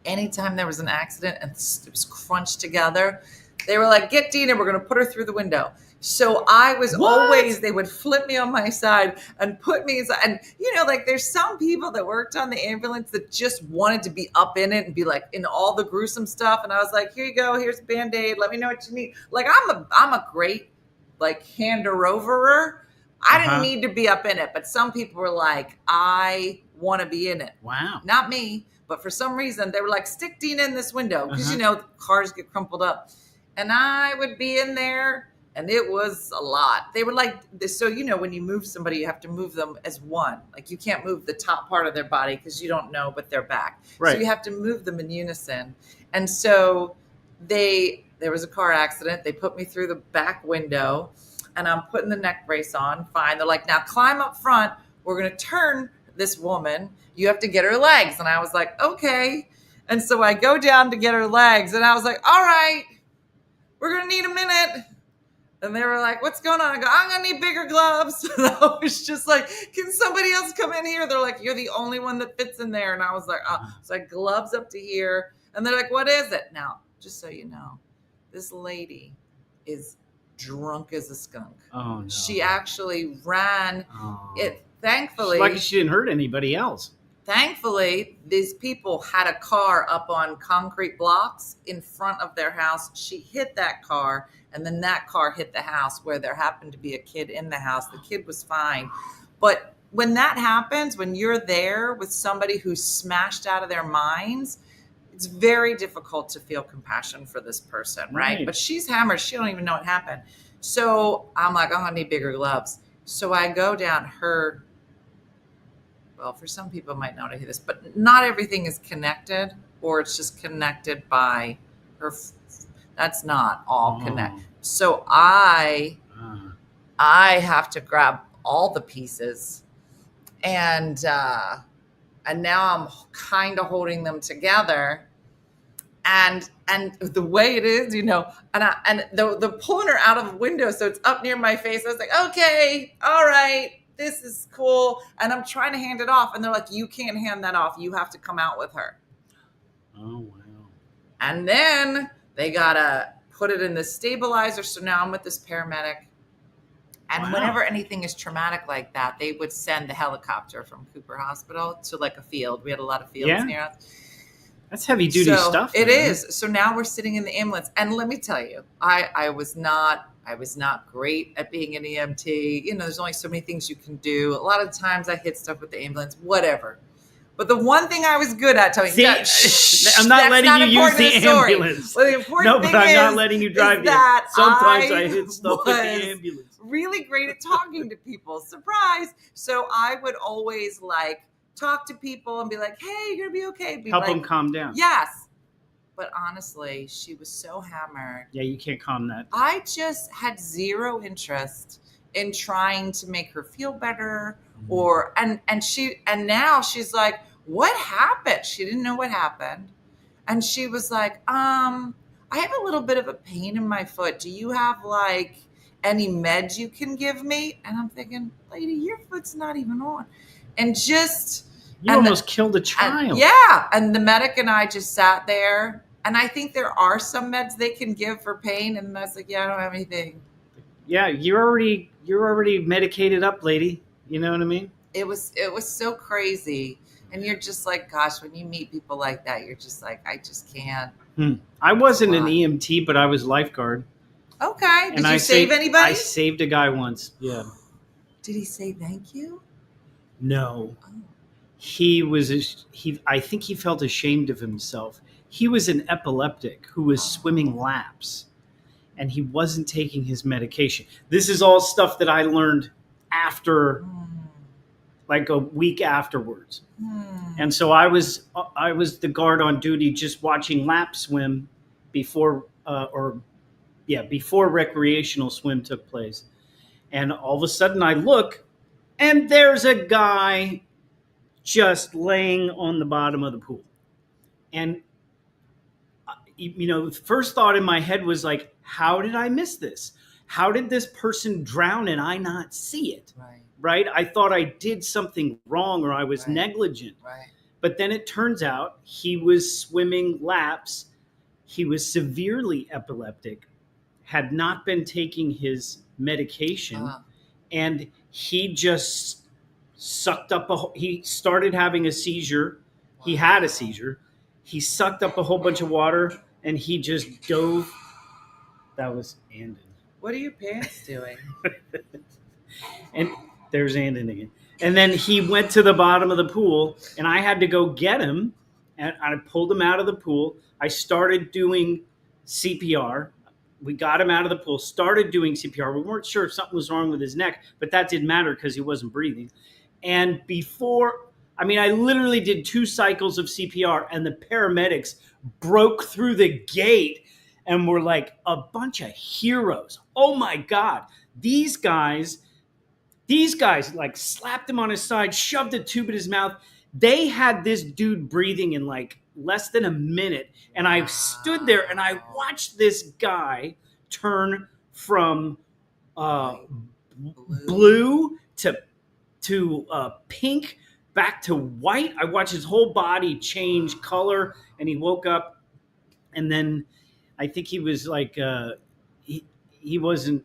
Anytime there was an accident and it was crunched together, they were like, get Dina, we're going to put her through the window. So I was always, they would flip me on my side and put me inside. And, like there's some people that worked on the ambulance that just wanted to be up in it and be like in all the gruesome stuff. And I was like, here you go. Here's a Band-Aid. Let me know what you need. Like I'm a great like hander-overer. I didn't need to be up in it. But some people were like, I want to be in it.
Wow.
Not me. But for some reason, they were like, stick Dina in this window. Because, cars get crumpled up. And I would be in there. And it was a lot. They were like, so, when you move somebody, you have to move them as one. Like you can't move the top part of their body because you don't know, but they're back.
Right.
So you have to move them in unison. And so there was a car accident. They put me through the back window and I'm putting the neck brace on. Fine. They're like, now climb up front. We're going to turn this woman. You have to get her legs. And I was like, okay. And so I go down to get her legs and I was like, all right, we're going to need a minute. And they were like, what's going on? I go, I'm going to need bigger gloves. And I was just like, can somebody else come in here? They're like, you're the only one that fits in there. And I was like, oh. So I gloves up to here. And they're like, what is it? Now, just so you know, this lady is drunk as a skunk.
Oh, no.
She actually ran it. Thankfully.
It's like she didn't hurt anybody else.
Thankfully, these people had a car up on concrete blocks in front of their house. She hit that car. And then that car hit the house where there happened to be a kid in the house. The kid was fine. But when that happens, when you're there with somebody who's smashed out of their minds, it's very difficult to feel compassion for this person, right? But she's hammered. She don't even know what happened. So I'm like, I'm going to need bigger gloves. So I go down her, well, for some people might not hear this, but not everything is connected or it's just connected by her. That's not all connected. So I have to grab all the pieces and now I'm kind of holding them together and the way it is, and the pulling her out of the window. So it's up near my face. I was like, okay, all right, this is cool. And I'm trying to hand it off. And they're like, you can't hand that off. You have to come out with her.
Oh, wow.
And then they got to put it in the stabilizer. So now I'm with this paramedic. And whenever anything is traumatic like that, they would send the helicopter from Cooper Hospital to like a field. We had a lot of fields near us.
That's heavy duty stuff.
It is. So now we're sitting in the ambulance. And let me tell you, I was not great at being an EMT. There's only so many things you can do. A lot of times I hit stuff with the ambulance, whatever. But the one thing I was good at telling you,
I'm not letting you use the ambulance.
Well, the important thing
I'm not letting you drive
that
Sometimes I hit stuff with the ambulance.
Really great at talking to people. Surprise. So I would always talk to people and be like, hey, you're going to be okay.
Help them calm down.
Yes. but honestly, she was so hammered.
Yeah, you can't calm that.
I just had zero interest in trying to make her feel better, or and now she's like, what happened? She didn't know what happened. And she was like, I have a little bit of a pain in my foot. Do you have like any meds you can give me? And I'm thinking, lady, your foot's not even on. And just
You almost killed a child.
yeah. And the medic and I just sat there. And I think there are some meds they can give for pain. And I was like, yeah, I don't have anything.
Yeah, you're already medicated up, lady. You know what I mean?
It was so crazy. And you're just like, gosh, when you meet people like that, you're just like, I just can't.
I wasn't an EMT, but I was lifeguard.
Okay. Did
And
you save anybody?
I saved a guy once. Yeah.
Did he say thank you?
No.
Oh.
I think he felt ashamed of himself. He was an epileptic who was swimming laps, and he wasn't taking his medication. This is all stuff that I learned after, like a week afterwards. And so I was the guard on duty, just watching lap swim before recreational swim took place. And all of a sudden I look, and there's a guy just laying on the bottom of the pool. And the first thought in my head was like, how did I miss this? How did this person drown and I not see it? Right? I thought I did something wrong, or I was negligent.
Right.
But then it turns out he was swimming laps. He was severely epileptic, had not been taking his medication, and he just sucked up he started having a seizure. He had a seizure. He sucked up a whole bunch of water, and he just dove. That was Andon.
What are your pants doing?
And there's Andon again. And then he went to the bottom of the pool, and I had to go get him, and I pulled him out of the pool. I started doing CPR. We got him out of the pool, started doing CPR. We weren't sure if something was wrong with his neck, but that didn't matter because he wasn't breathing. And I literally did 2 cycles of CPR, and the paramedics broke through the gate and were like a bunch of heroes. Oh my God. These guys like slapped him on his side, shoved a tube in his mouth. They had this dude breathing in like less than a minute. And I stood there and I watched this guy turn from blue to pink back to white. I watched his whole body change color, and he woke up. And then I think he was like, he wasn't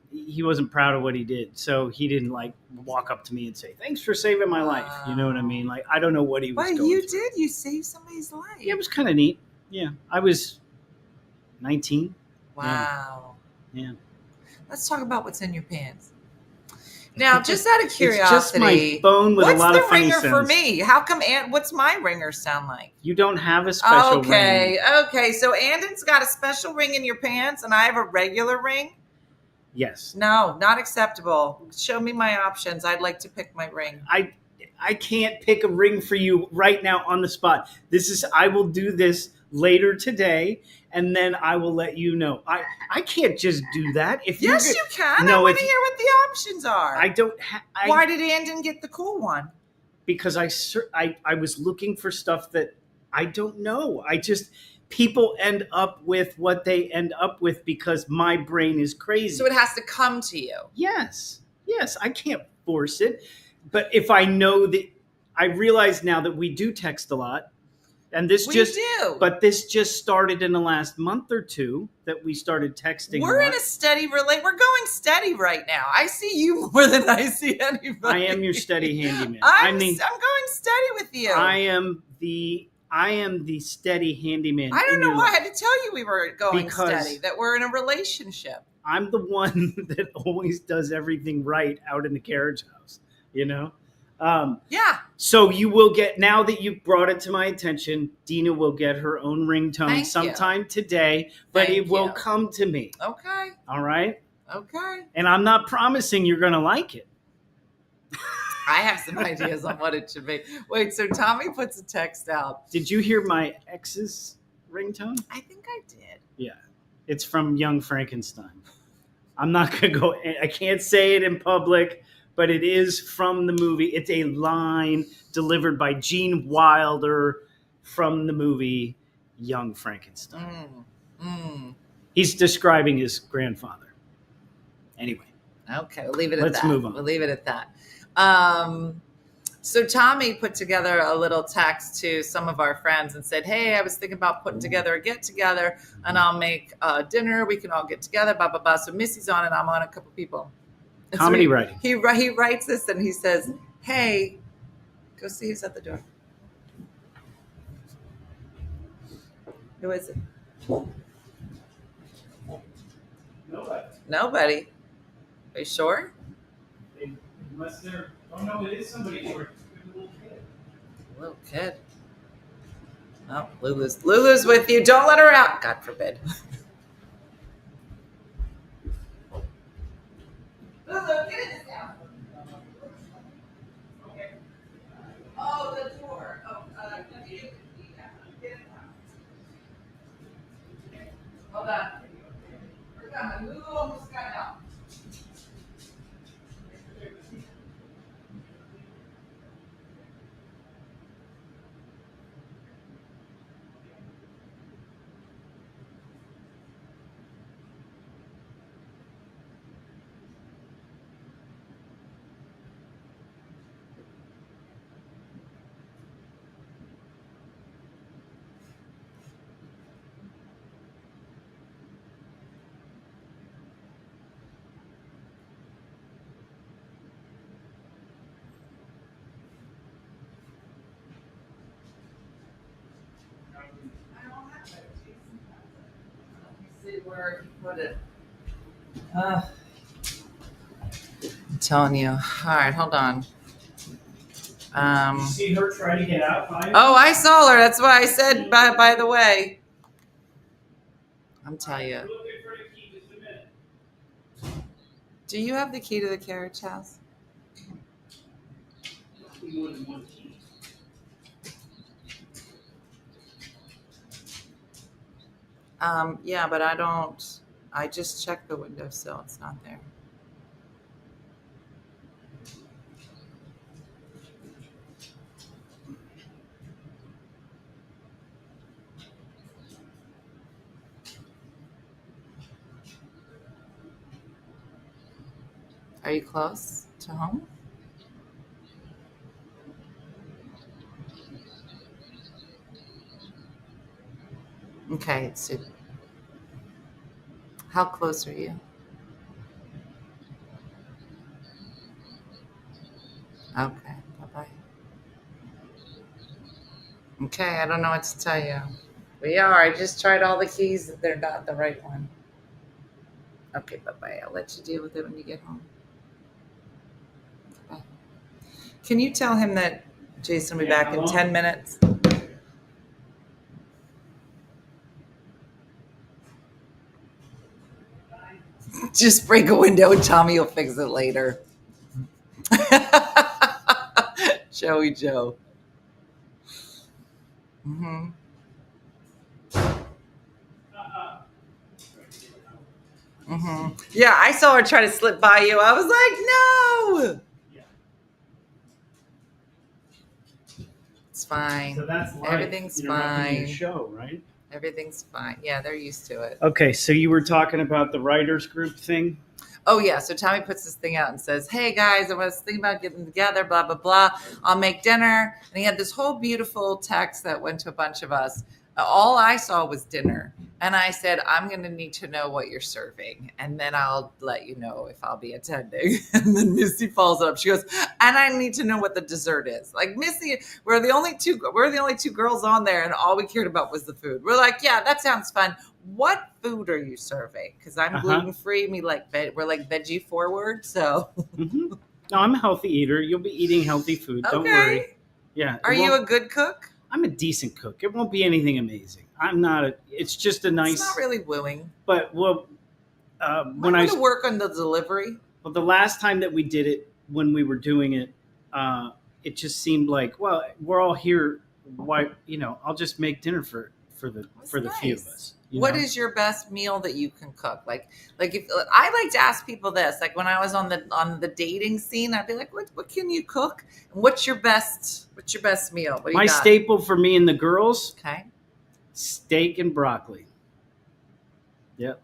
proud of what he did. So he didn't like walk up to me and say, thanks for saving my life. You know what I mean? Like, I don't know what he was going
you
through.
did. You saved somebody's life.
Yeah, it was kind of neat. Yeah. I was 19.
Wow.
Yeah.
Let's talk about what's in your pants. Now, just out of curiosity,
it's just my phone with a lot of funny
what's the ringer for
sounds.
me? How come? What's my ringer sound like?
You don't have a special ring.
Okay. So Andon's got a special ring in your pants, and I have a regular ring.
Yes.
No, not acceptable. Show me my options. I'd like to pick my ring.
I can't pick a ring for you right now on the spot. I will do this later today, and then I will let you know. I can't just do that.
Yes, you can. I want to hear what the options are.
I don't.
Why did Andon get the cool one?
Because I was looking for stuff that I don't know. People end up with what they end up with because my brain is crazy.
So it has to come to you.
Yes, I can't force it. But if I know that, I realize now that we do text a lot. And this But this just started in the last month or two that we started texting.
We're in a steady we're going steady right now. I see you more than I see anybody.
I am your steady handyman.
I'm going steady with you.
I am the steady handyman.
I don't know why I had to tell you we were going steady, that we're in a relationship.
I'm the one that always does everything right out in the carriage house, Yeah. So you will get, now that you brought it to my attention, Dina will get her own ringtone sometime today, but it will come to me.
Okay.
All right?
Okay.
And I'm not promising you're going to like it.
I have some ideas on what it should be. Wait, so Tommy puts a text out.
Did you hear my ex's ringtone?
I think I did.
Yeah. It's from Young Frankenstein. I'm not going to go, I can't say it in public, but it is from the movie. It's a line delivered by Gene Wilder from the movie Young Frankenstein. He's describing his grandfather. Anyway.
Okay, we'll leave it at that.
Let's move on.
We'll leave it at that. So Tommy put together a little text to some of our friends and said, hey, I was thinking about putting together a get-together, and I'll make dinner. We can all get together, blah, blah, blah. So Missy's on, and I'm on a couple people. And
Comedy
so
writing.
He writes this, and he says, hey, go see who's at the door. Who is it? Nobody. Are you sure?
Unless they're, oh no, it is somebody short. A little kid.
Little kid. Oh, Lulu's with you. Don't let her out. God forbid. Lulu, get in this down. Okay. Oh, the door. Oh, get in now. Hold on. We're coming. Lulu almost got out. See where he put it. I'm telling you. All right, hold on.
See her try to get out?
Oh, I saw her. That's why I said, by the way. I'm telling you. Do you have the key to the carriage house? Yeah, but I don't. I just checked the windowsill. It's not there. Are you close to home? Okay, so how close are you? Okay, bye-bye. Okay, I don't know what to tell you. We are. I just tried all the keys. They're not the right one. Okay, bye-bye. I'll let you deal with it when you get home. Bye. Can you tell him that Jason will be back in 10 minutes? Just break a window and Tommy will fix it later. Joey Joe. Mm-hmm. Mm-hmm. Yeah, I saw her try to slip by you. I was like, no. It's fine.
So that's life.
Everything's
You're not doing
fine.
your show, right?
Everything's fine. Yeah, they're used to it.
Okay, so you were talking about the writers group thing.
Oh, yeah. So Tommy puts this thing out and says, hey, guys, I was thinking about getting together, blah, blah, blah. I'll make dinner. And he had this whole beautiful text that went to a bunch of us. All I saw was dinner. And I said, I'm going to need to know what you're serving. And then I'll let you know if I'll be attending. And then Missy follows up. She goes, and I need to know what the dessert is. Like, Missy, we're the only two girls on there. And all we cared about was the food. We're like, yeah, that sounds fun. What food are you serving? Because I'm gluten-free. We're like veggie forward. So
No, I'm a healthy eater. You'll be eating healthy food. Don't worry. Yeah.
Are you a good cook?
I'm a decent cook. It won't be anything amazing. I'm not it's just a nice.
It's not really wooing.
But when
I work on the delivery.
Well, the last time that we did it, when we were doing it, it just seemed like, well, we're all here. Why, I'll just make dinner for for the
That's
for the few of
nice.
us.
What is your best meal that you can cook? Like if I like to ask people this, like when I was on the dating scene, I'd be like, what can you cook? And what's your best meal? What do you
My
got?
staple for me and the girls?
Okay.
Steak and broccoli. Yep.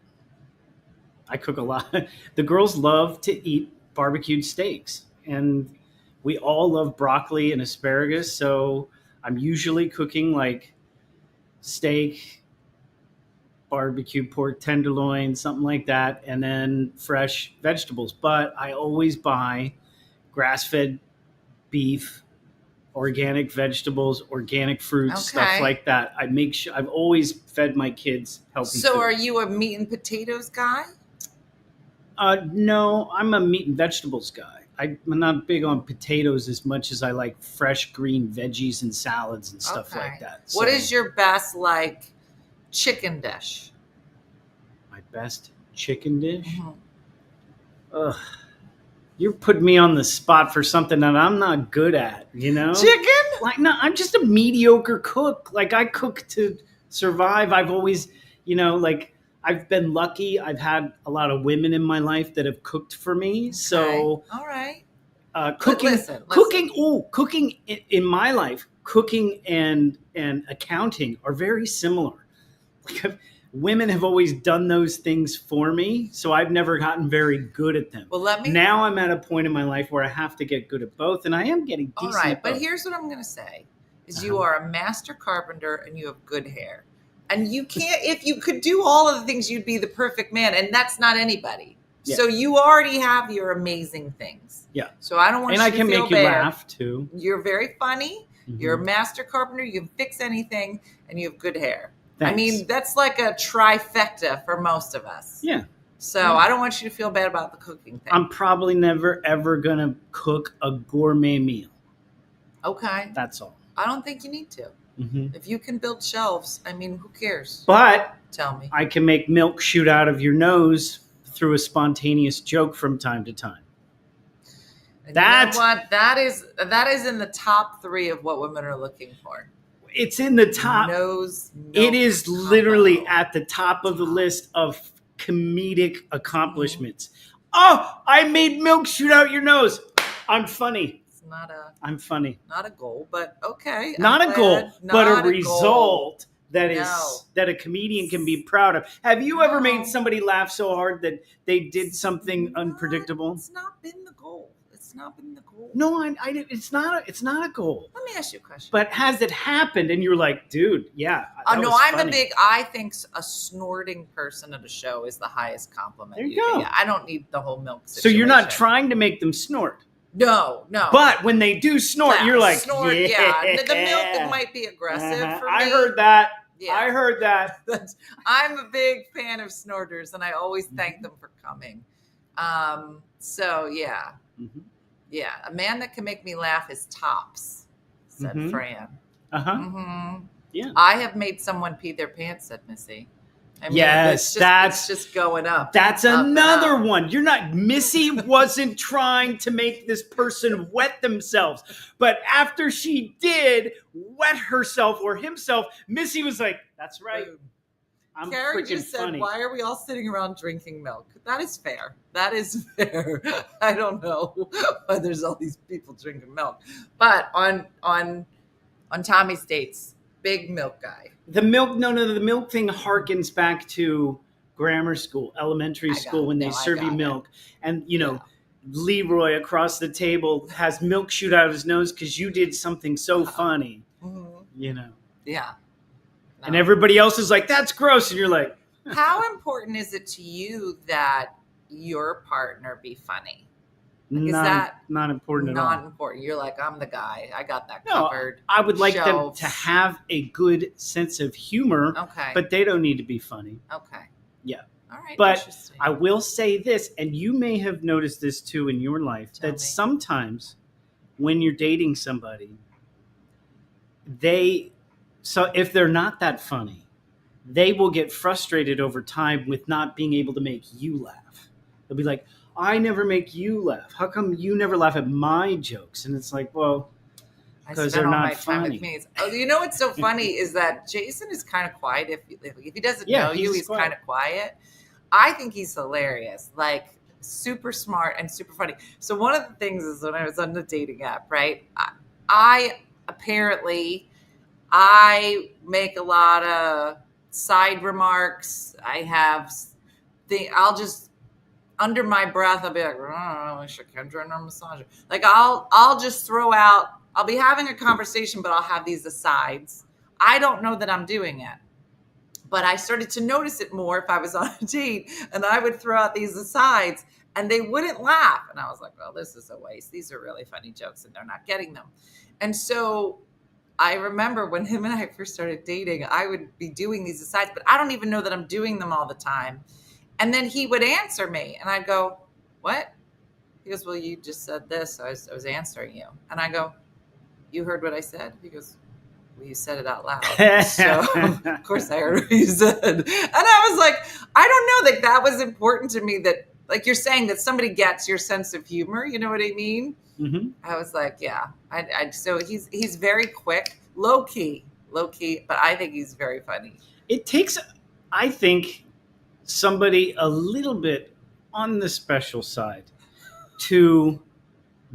I cook a lot. The girls love to eat barbecued steaks, and we all love broccoli and asparagus. So I'm usually cooking like steak, barbecue pork tenderloin, something like that, and then fresh vegetables. But I always buy grass-fed beef, organic vegetables, organic fruits, stuff
Okay.
like that. I make sure I've always fed my kids healthy
So
food.
are you a meat and potatoes guy?
No, I'm a meat and vegetables guy. I'm not big on potatoes as much as I like fresh green veggies and salads and stuff like that.
What
So
is your best like chicken dish?
my best chicken dish?
Mhm.
Ugh. You're putting me on the spot for something that I'm not good at, you know?
Chicken?
Like, no, I'm just a mediocre cook. Like, I cook to survive. I've always, like, I've been lucky. I've had a lot of women in my life that have cooked for me.
Okay.
So,
all right.
cooking,
listen.
cooking in my life, cooking and accounting are very similar. Like, women have always done those things for me, so I've never gotten very good at them.
Well,
Now I'm at a point in my life where I have to get good at both, and I am getting decent.
All right,
at
but
both.
here's what I'm going to say: is you are a master carpenter and you have good hair, and you can't. If you could do all of the things, you'd be the perfect man, and that's not anybody.
Yeah.
So you already have your amazing things.
Yeah.
So I don't want
and
you
I
to
can
feel
make you
bad.
laugh too.
You're very funny.
Mhm.
You're a master carpenter. You can fix anything, and you have good hair.
Thanks.
I mean, that's like a trifecta for most of us.
Yeah.
So I don't want you to feel bad about the cooking thing.
I'm probably never ever gonna cook a gourmet meal.
Okay.
That's all.
I don't think you need to.
Mm-hmm.
If you can build shelves, I mean, who cares?
But
Tell me.
I can make milk shoot out of your nose through a spontaneous joke from time to time.
And you know what? That is in the top 3 of what women are looking for.
It's in the top.
Nose.
It is
combo.
literally at the top of the list of comedic accomplishments. Oh, I made milk shoot out your nose. I'm funny.
It's not
I'm funny.
a goal, but okay.
Not
I'm
a
glad.
goal, but
Not
a result that is
No.
that a comedian can be proud of. Have you ever
No.
made somebody laugh so hard that they did something unpredictable?
It's not been the goal. It's not been the goal.
No, it's not a goal.
Let me ask you a question.
But has it happened and you're like, dude, yeah.
Oh, no, I'm
funny.
I think a snorting person at a show is the highest compliment.
There you go.
can get. I don't need the whole milk
So
situation.
you're not trying to make them snort.
No.
But when they do snort,
Yeah,
you're like,
snort,
yeah.
The milk might be aggressive for me.
I heard that.
Yeah.
I heard that.
I'm a big fan of snorters, and I always
Mm-hmm.
thank them for coming. So yeah.
Mm-hmm.
Yeah, a man that can make me laugh is tops, said
Mhm.
Fran.
Uh-huh.
Mm-hmm.
Yeah.
I have made someone pee their pants, said Missy. I mean,
Yes,
it's just going up.
That's
up and
another
up.
one. Missy wasn't trying to make this person wet themselves. But after she did wet herself or himself, Missy was like, that's right.
Boom.
I'm
Karen
freaking
just said,
funny.
"Why are we all sitting around drinking milk?" That is fair. That is fair. I don't know why there's all these people drinking milk, but on Tommy's dates, big milk guy.
The milk thing harkens back to grammar school, elementary school, when they serve you milk. And, Leroy across the table has milk shoot out of his nose because you did something so funny,
Yeah.
And everybody else is like, that's gross. And you're like,
How important is it to you that your partner be funny? Is that
not important at all?
not important? You're like, I'm the guy. I got that
No,
covered.
I would like them
Shelves.
to have a good sense of humor,
Okay.
but they don't need to be funny.
Okay.
Yeah.
All right.
But
interesting.
I will say this, and you may have noticed this too in your life,
Tell
that
me.
sometimes when you're dating somebody, so if they're not that funny, they will get frustrated over time with not being able to make you laugh. They'll be like, I never make you laugh. How come you never laugh at my jokes? And it's like, well,
I
'Cause
spent
they're
all
not
my time with
funny.
comedians. Oh, you know what's so funny is that Jason is kind of quiet. If he doesn't
Yeah,
know you,
he's
he's
quiet.
kind of quiet. I think he's hilarious, like super smart and super funny. So one of the things is when I was on the dating app, right? I apparently I make a lot of side remarks. I have I'll just under my breath, I'll be like, oh, Kendra and her massager. Like I'll just throw out. I'll be having a conversation, but I'll have these asides. I don't know that I'm doing it, but I started to notice it more if I was on a date, and I would throw out these asides, and they wouldn't laugh, and I was like, well, this is a waste. These are really funny jokes, and they're not getting them. And so I remember when him and I first started dating, I would be doing these asides, but I don't even know that I'm doing them all the time. And then he would answer me, and I'd go, what? He goes, well, you just said this, so I was answering you. And I go, you heard what I said? He goes, well, you said it out loud. So, of course, I heard what you said. And I was like, I don't know, that was important to me, that, like you're saying, that somebody gets your sense of humor. You know what I mean?
Mm-hmm.
I was like, yeah. So he's very quick, low key, but I think he's very funny.
It takes, I think, somebody a little bit on the special side to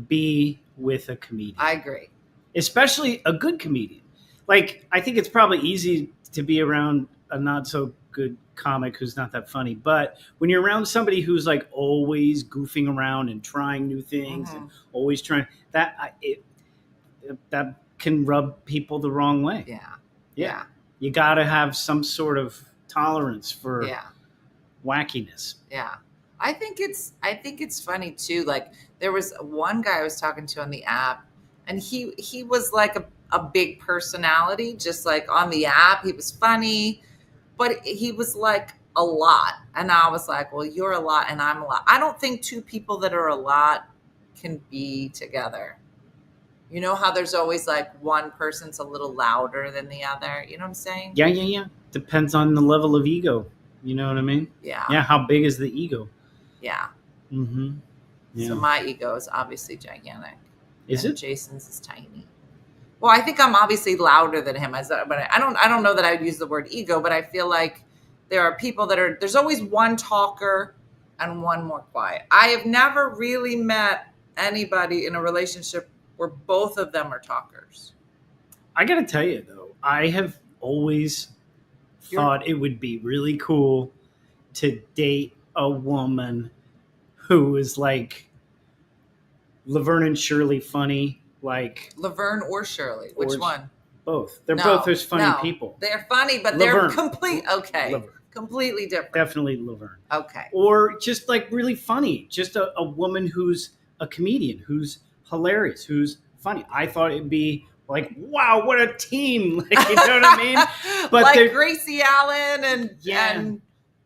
be with a comedian.
I agree.
Especially a good comedian. Like, I think it's probably easy to be around a not so good comic who's not that funny. But when you're around somebody who's like always goofing around and trying new things and always trying, that can rub people the wrong way.
Yeah.
You got to have some sort of tolerance for wackiness.
Yeah. I think it's funny too. Like, there was one guy I was talking to on the app, and he was like a big personality, just like on the app. He was funny, but he was like a lot. And I was like, well, you're a lot and I'm a lot. I don't think two people that are a lot can be together. You know how there's always like one person's a little louder than the other. You know what I'm saying?
Yeah. Depends on the level of ego. You know what I mean?
Yeah.
Yeah. How big is the ego?
Yeah.
Mm-hmm. Yeah.
So my ego is obviously gigantic.
Is
and
it?
Jason's is tiny. Well, I think I'm obviously louder than him, but I don't know that I'd use the word ego, but I feel like there are people there's always one talker and one more quiet. I have never really met anybody in a relationship where both of them are talkers.
I got to tell you, though, I have always thought it would be really cool to date a woman who is like Laverne and Shirley funny. Like
Laverne or Shirley? Which one?
Both. They're both as funny people.
They're funny, but
Laverne.
They're completely different.
Definitely Laverne.
Okay.
Or just like really funny. Just a woman who's a comedian, who's hilarious, who's funny. I thought it'd be like, wow, what a team. Like, you know what I mean? But
like Gracie Allen and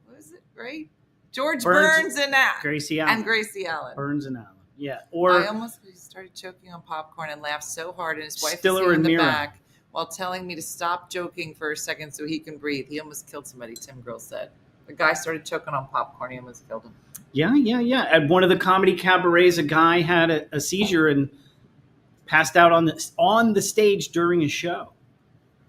what is it? Great. George Burns and
Gracie Allen.
And Gracie Allen.
Burns and Allen. Yeah. Or
I almost started choking on popcorn and laughed so hard, and his wife
Stiller
was in
and
the
Mira.
back while telling me to stop joking for a second so he can breathe. He almost killed somebody, Tim Grill said. The guy started choking on popcorn. He almost killed him.
Yeah. At one of the comedy cabarets, a guy had a seizure and passed out on the stage during a show.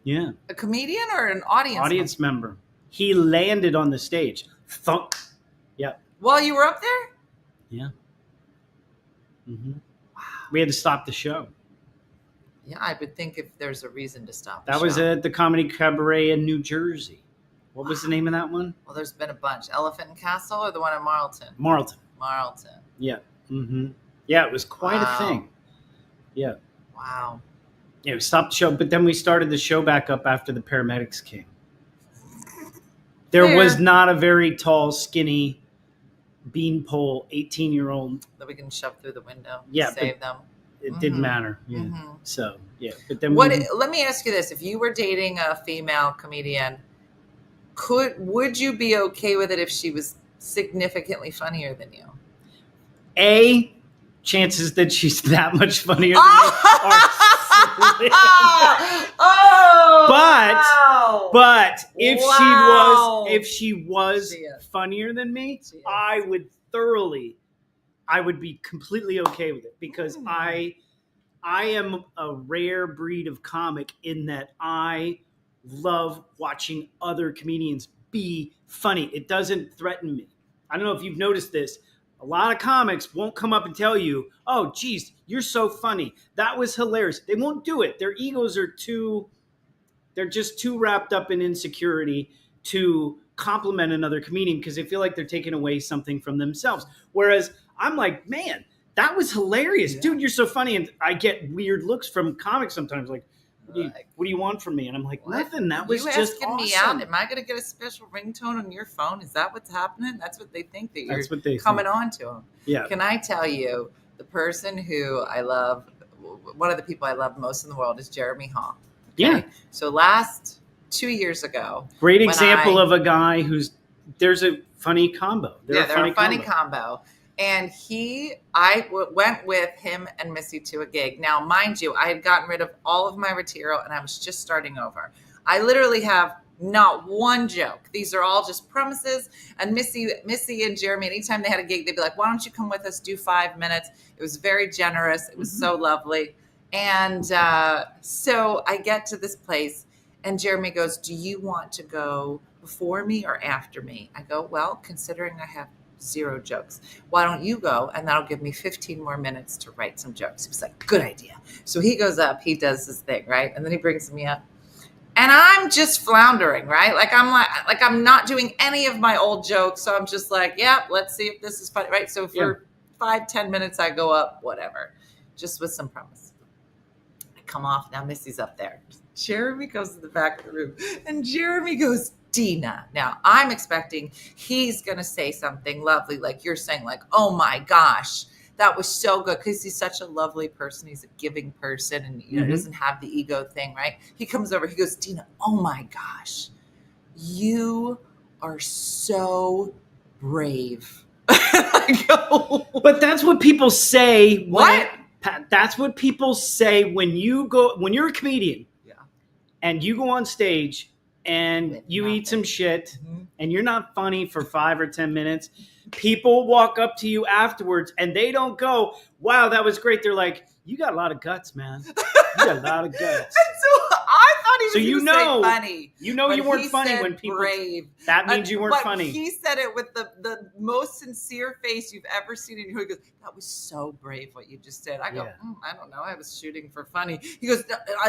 Yeah.
A comedian or an audience
member. He landed on the stage. Thunk. Yeah.
While you were up there?
Yeah. Mm-hmm. Wow. We had to stop the show.
Yeah, I would think if there's a reason to stop.
That was at the Comedy Cabaret in New Jersey. What was the name of that one?
Well, there's been a bunch. Elephant and Castle or the one in Marlton?
Marlton.
Yeah.
Mm-hmm. Yeah, it was quite a thing. Yeah.
Wow.
Yeah, we stopped the show, but then we started the show back up after the paramedics came. There was not a very tall, skinny, beanpole 18-year-old
that we can shove through the window.
Yeah,
save them.
It didn't matter. Yeah.
Mm-hmm.
So yeah, but then
let me ask you this: if you were dating a female comedian, would you be okay with it if she was significantly funnier than you?
Chances that she's that much funnier than me are slim. But if she was funnier than me, I would be completely okay with it because I I am a rare breed of comic in that I love watching other comedians be funny. It doesn't threaten me. I don't know if you've noticed this. A lot of comics won't come up and tell you, oh, geez, you're so funny. That was hilarious. They won't do it. Their egos are they're just too wrapped up in insecurity to compliment another comedian because they feel like they're taking away something from themselves. Whereas I'm like, man, that was hilarious. Dude, you're so funny. And I get weird looks from comics sometimes like, what do you want from me? And I'm like, nothing. That was just
asking
awesome.
me out. Am I going to get a special ringtone on your phone? Is that what's happening? That's what they think that you're coming on to them.
Yeah.
Can I tell you, the person who I love, one of the people I love most in the world is Jeremy Hall. Okay?
Yeah.
So last 2 years ago.
Great example of a guy there's a funny combo.
They're a funny combo. And I went with him and Missy to a gig. Now, mind you, I had gotten rid of all of my material and I was just starting over. I literally have not one joke. These are all just premises. And Missy and Jeremy, anytime they had a gig, they'd be like, why don't you come with us, do 5 minutes? It was very generous. It was so lovely. And so I get to this place and Jeremy goes, do you want to go before me or after me? I go, well, considering I have 0 jokes, why don't you go? And that'll give me 15 more minutes to write some jokes. He was like, good idea. So he goes up, he does his thing, right? And then he brings me up. And I'm just floundering, right? Like I'm not doing any of my old jokes. So I'm just like, yeah, let's see if this is funny, right? So for 5-10 minutes, I go up, whatever, just with some promise. I come off. Now Missy's up there. Jeremy goes to the back of the room and Jeremy goes, Dina. Now I'm expecting he's going to say something lovely. Like you're saying like, oh my gosh, that was so good. Cause he's such a lovely person. He's a giving person and doesn't have the ego thing. Right. He comes over, he goes, Dina, oh my gosh, you are so brave. I go,
but that's what people say.
What?
That's what people say when you're a comedian and you go on stage and you eat some shit and you're not funny for 5 or 10 minutes, people walk up to you afterwards and they don't go, wow, that was great. They're like, you got a lot of guts, man. You got a lot of guts.
And so I thought he was going to say funny.
You know you weren't funny when people...
brave.
That means you weren't funny.
He said it with the most sincere face you've ever seen in your... He goes, that was so brave what you just did. I go, I don't know. I was shooting for funny. He goes,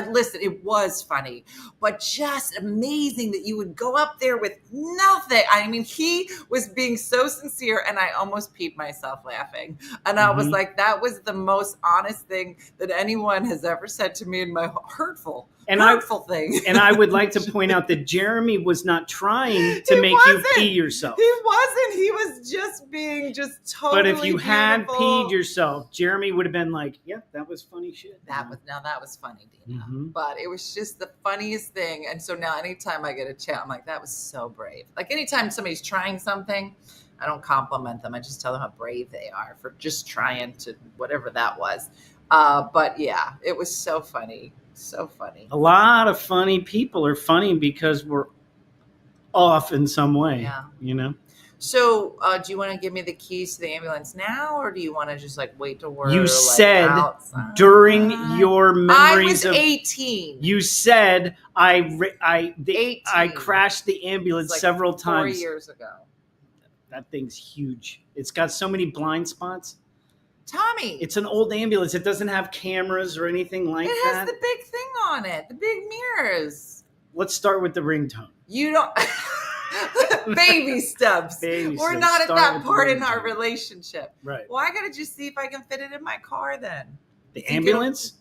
listen, it was funny, but just amazing that you would go up there with nothing. I mean, he was being so sincere and I almost peed myself laughing. And I was like, that was the most honest thing that anyone has ever said to me in my hurtful thing.
And I would like to point out that Jeremy was not trying to make you pee yourself.
He wasn't. He was just being totally
But if you had
beautiful.
peed yourself, Jeremy would have been like, yeah, that was funny shit.
That was funny, Dina. But it was just the funniest thing. And so now anytime I get a chat, I'm like, that was so brave. Like anytime somebody's trying something, I don't compliment them. I just tell them how brave they are for just trying to whatever that was. But yeah, it was so funny. So funny.
A lot of funny people are funny because we're off in some way. Yeah.
So do you want to give me the keys to the ambulance now, or do you want to just wait till we're
You said
outside?
During your memories
I was 18.
You said I crashed the ambulance several times
4 years ago.
That thing's huge. It's got so many blind spots.
Tommy.
It's an old ambulance. It doesn't have cameras or anything like that.
It has the big thing on it, the big mirrors.
Let's start with the ringtone.
You don't... Baby steps. We're not at that part in our relationship.
Right.
Well, I got to just see if I can fit it in my car then.
The ambulance?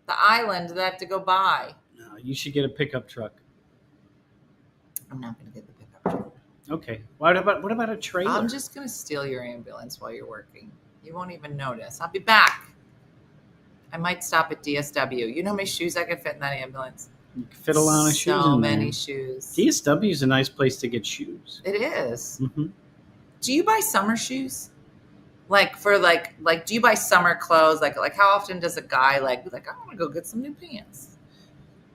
The island that I have to go by.
No, you should get a pickup truck.
I'm not going to get the pickup truck.
Okay. What about a trailer?
I'm just going to steal your ambulance while you're working. You won't even notice. I'll be back. I might stop at DSW. You know how many shoes I could fit in that ambulance?
You can fit a lot of shoes in there.
So many shoes.
DSW is a nice place to get shoes.
It is. Do you buy summer shoes? Do you buy summer clothes? Like how often does a guy be like, I want to go get some new pants?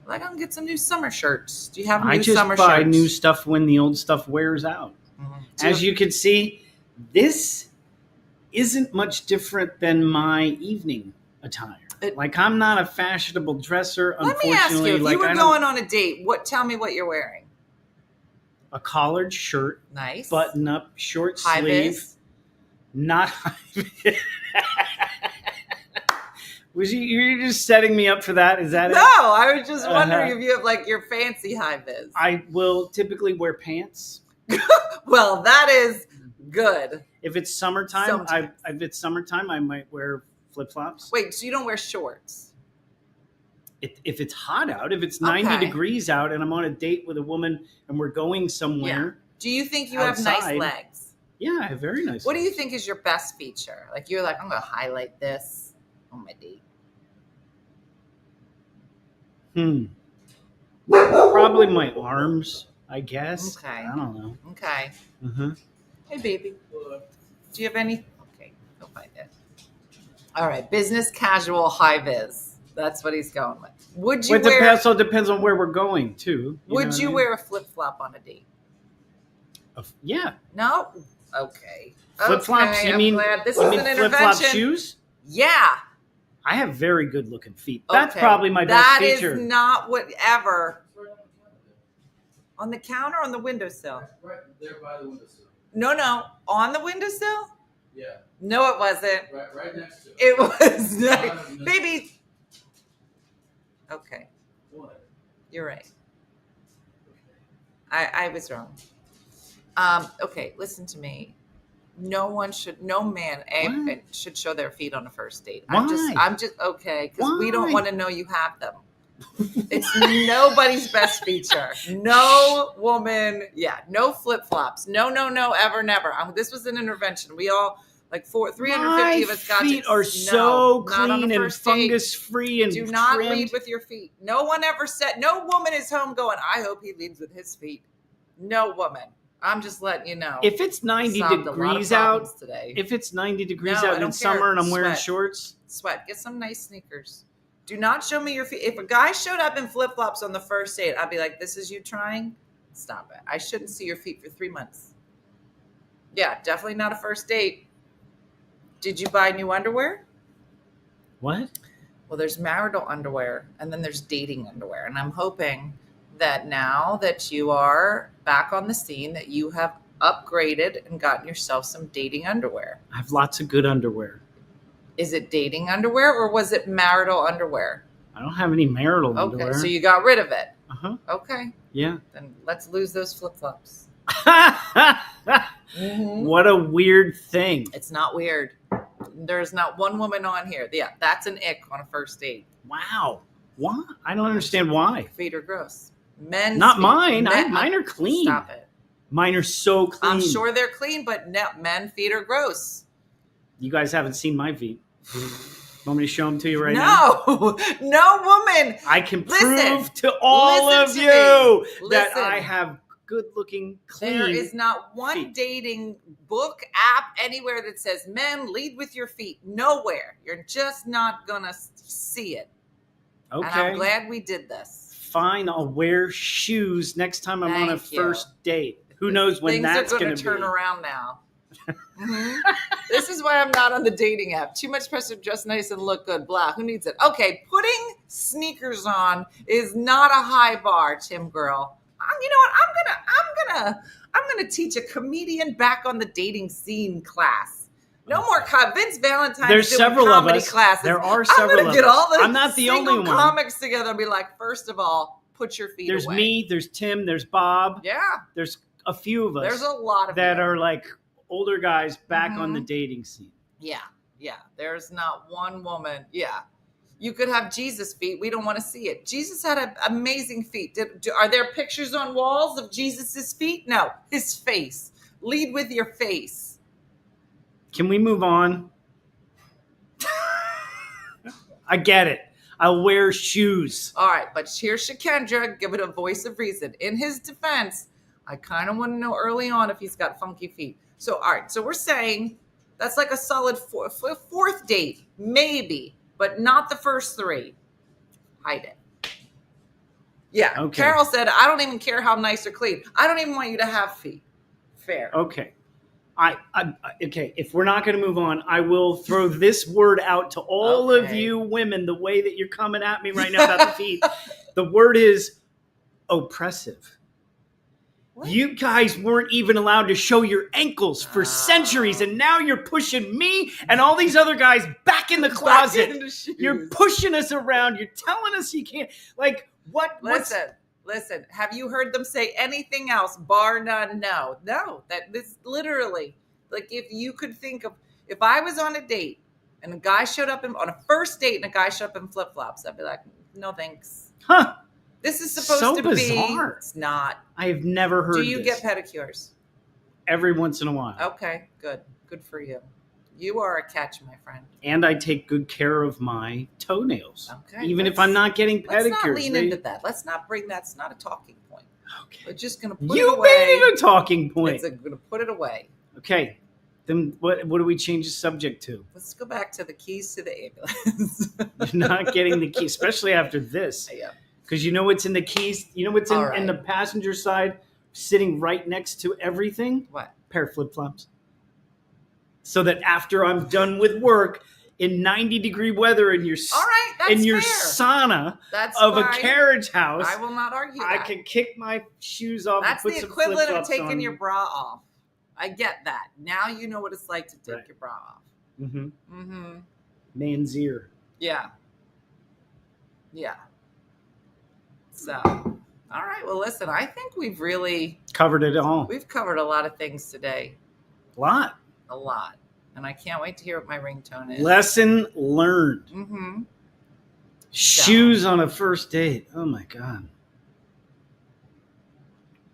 Like, I'm going to get some new summer shirts. Do you have new summer shirts? I just buy
new stuff when the old stuff wears out. As you can see, this isn't much different than my evening attire. Like, I'm not a fashionable dresser,
Let me
unfortunately.
ask you, if
like,
you were
I don't-
going on a date, tell me what you're wearing.
A collared shirt,
Nice.
button up, short
High
sleeve,
vis?
not high vis. You're just setting me up for that? Is that
No,
it?
I was just wondering
Uh-huh.
if you have like your fancy high vis.
I will typically wear pants.
Well, that is good.
If it's summertime, I might wear flip flops.
Wait, so you don't wear shorts?
If it's hot out, if it's 90
Okay.
degrees out, and I'm on a date with a woman and we're going somewhere.
Do you think you
outside,
have nice legs?
Yeah, I have very nice.
What do you
legs.
think is your best feature? Like you're like, I'm going to highlight this on my date.
Probably my arms, I guess.
Okay.
I don't know.
Okay.
Uh-huh.
Hey, baby. Do you have any? Okay, go find it. All right, business casual high vis. That's what he's going with. Would you wear?
Also depends on where we're going too.
Would you wear a flip flop on a date?
Yeah.
No. Okay.
Flip flops?
Okay,
You
I'm
mean
glad. This
you
is
mean
an
flip flop
intervention.
shoes?
Yeah.
I have very good looking feet. That's
Okay.
probably my best feature.
That is not whatever. On the counter, or on the windowsill.
Right there by the windowsill.
No, on the windowsill.
Yeah.
No, it wasn't.
Right next to it.
It was baby. Okay,
What?
you're right. I was wrong. Okay, listen to me. No man should show their feet on a first date.
Why?
I'm just okay because we don't
Why?
want to know you have them. It's nobody's best feature. No woman, no flip flops. No, ever, never. This was an intervention. We all 350 of us got
feet
to.
are so
not on
clean
a
and
first date.
fungus free and
Do not
trimmed.
lead with your feet. No one ever said. No woman is home going, I hope he leads with his feet. No woman. I'm just letting you know.
If it's 90
Solved a lot of
degrees out
problems today.
if it's 90 degrees
No, I
out in
don't
summer
care.
and I'm wearing
Sweat.
shorts,
Sweat. Get some nice sneakers. Do not show me your feet. If a guy showed up in flip flops on the first date, I'd be like, "This is you trying? Stop it! I shouldn't see your feet for 3 months." Yeah, definitely not a first date. Did you buy new underwear?
what?
Well, there's marital underwear and then there's dating underwear. And I'm hoping that now that you are back on the scene, that you have upgraded and gotten yourself some dating underwear.
I have lots of good underwear.
Is it dating underwear or was it marital underwear?
I don't have any marital
Okay,
underwear.
so you got rid of it.
Uh-huh.
Okay,
Yeah.
then let's lose those flip-flops.
What a weird thing.
It's not weird. There's not one woman on here. Yeah, that's an ick on a first date.
Wow. Why? I don't understand why.
Feet are gross. Men's
Not
feet.
mine. Mine are clean.
Stop it.
Mine are so clean.
I'm sure they're clean, but men feet are gross.
You guys haven't seen my feet. Want me to show them to you right now?
No, no woman.
I can
Listen.
prove to all
Listen
of
to
you
me.
that
Listen.
I have good-looking, clean
There is not one
feet.
dating book, app, anywhere that says men lead with your feet. Nowhere. You're just not going to see it.
Okay.
And I'm glad we did this.
Fine, I'll wear shoes next time I'm on a
Thank you.
first date. Who knows when that's
Things are
going
going
to
to turn
be.
around now. Mhm. This is why I'm not on the dating app. Too much pressure to dress nice and look good. Blah. Who needs it? Okay, putting sneakers on is not a high bar, Tim Girl. You know what? I'm gonna teach a comedian back on the dating scene class. No more Vince Valentine's.
There's
doing
several of
comedy
us.
classes.
There are
I'm
several
gonna
of
get
us.
all the
I'm not the only
single
one.
comics together and be like, first of all, put your feet
There's
away.
me, there's Tim, there's Bob.
Yeah.
There's a few of us
There's a lot of
that
you.
are like older guys back on the
Mhm.
dating scene.
Yeah. There's not one woman. Yeah. You could have Jesus' feet. We don't want to see it. Jesus had amazing feet. Are there pictures on walls of Jesus' feet? No. His face. Lead with your face.
Can we move on? I get it. I'll wear shoes.
All right. But here's Shakendra. Give it a voice of reason. In his defense, I kind of want to know early on if he's got funky feet. So, all right. So we're saying that's like a solid fourth date. Maybe. But not the first three. Hide it. Yeah.
Okay.
Carol said, I don't even care how nice or clean. I don't even want you to have feet. Fair.
Okay. Okay, if we're not going to move on, I will throw this word out to all of you women the way that you're coming at me right now about the feet. The word is oppressive. What? You guys weren't even allowed to show your ankles for centuries, and now you're pushing me and all these other guys back in the closet. You're pushing us around. You're telling us you can't. Like, what?
Listen, have you heard them say anything else, bar none? No, that this literally, like, if you could think of, if I was on a date and a guy showed up on a first date and a guy showed up in flip-flops, I'd be like, no thanks.
Huh.
This is supposed to
bizarre.
Be. It's not.
I have never heard
Do you
this.
get pedicures?
Every once in a while.
Okay, good. Good for you. You are a catch, my friend.
And I take good care of my toenails.
Okay.
Even if I'm not getting pedicures.
Let's not lean into that. Let's not bring that. It's not a talking point.
Okay.
We're just going to put it
You
away.
made it a talking point.
We're going to put it away.
Okay. Then what do we change the subject to?
Let's go back to the keys to the ambulance.
You're not getting the keys, especially after this.
Yeah.
Because you know what's in the keys? You know what's in the passenger side sitting right next to everything?
What?
Pair of flip-flops. So that after I'm done with work in 90-degree weather in your sauna of a carriage house,
I will not argue
I
that.
can kick my shoes off.
That's
and put
the
some
equivalent of
flip-flops
taking
on.
your bra off. I get that. Now you know what it's like to take your bra off.
Mm-hmm.
Mm-hmm.
Man's ear.
Yeah. Yeah. So, all right. Well, listen, I think we've really
covered it all.
We've covered a lot of things today.
A lot.
And I can't wait to hear what my ringtone is.
Lesson learned.
Mm-hmm.
Shoes on a first date. Oh, my God.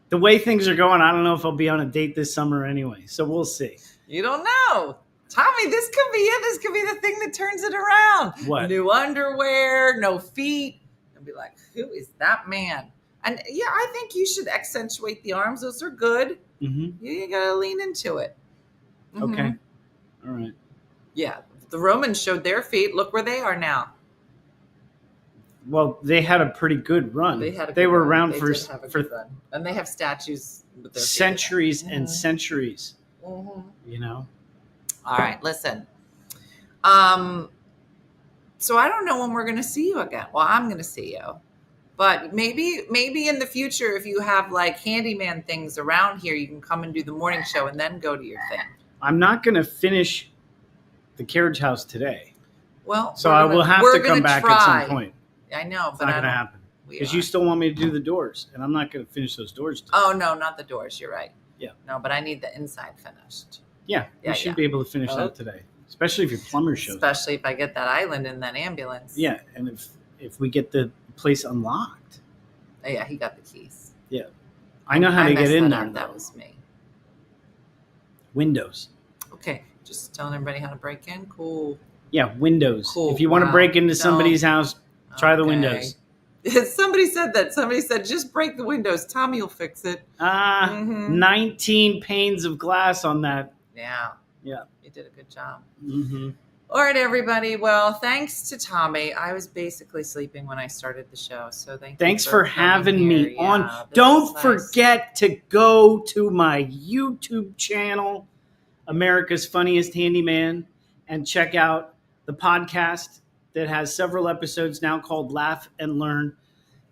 The way things are going, I don't know if I'll be on a date this summer anyway. So we'll see.
You don't know. Tommy, this could be it. This could be the thing that turns it around.
What?
New underwear, no feet. And be like, who is that man? And yeah, I think you should accentuate the arms. Those are good.
Mm-hmm.
You got to lean into it. Mm-hmm.
Okay. All right.
Yeah. The Romans showed their feet. Look where they are now.
Well, they had a pretty good run. They were around for
run. And they have statues with their
centuries and centuries.
Mm-hmm.
You know?
All right, listen. So I don't know when we're going to see you again. Well, I'm going to see you. But maybe in the future, if you have like handyman things around here, you can come and do the morning show and then go to your thing.
I'm not going to finish the carriage house today.
Well,
so I will have to come back at some point.
I know,
it's
but
not going to happen because you still want me to do the doors, and I'm not going to finish those doors today.
Oh no, not the doors. You're right.
Yeah.
No, but I need the inside finished.
Yeah, we should be able to finish that today, especially if your plumber shows.
Especially if I get that island in that ambulance.
Yeah, and if we get the place unlocked.
Oh, yeah, he got the keys.
Yeah, I know how to get in there.
That was me.
Windows.
Okay, just telling everybody how to break in. Cool.
Yeah, windows.
Cool.
If you want to break into somebody's house, try the windows.
Somebody said that. Somebody said, just break the windows. Tommy will fix it.
19 panes of glass on that.
Yeah.
Yeah.
You did a good job.
Mm-hmm.
All right, everybody. Well, thanks to Tommy. I was basically sleeping when I started the show. So thanks
for having me
here.
on.
Yeah,
Don't forget to go to my YouTube channel, America's Funniest Handyman, and check out the podcast that has several episodes now called Laugh and Learn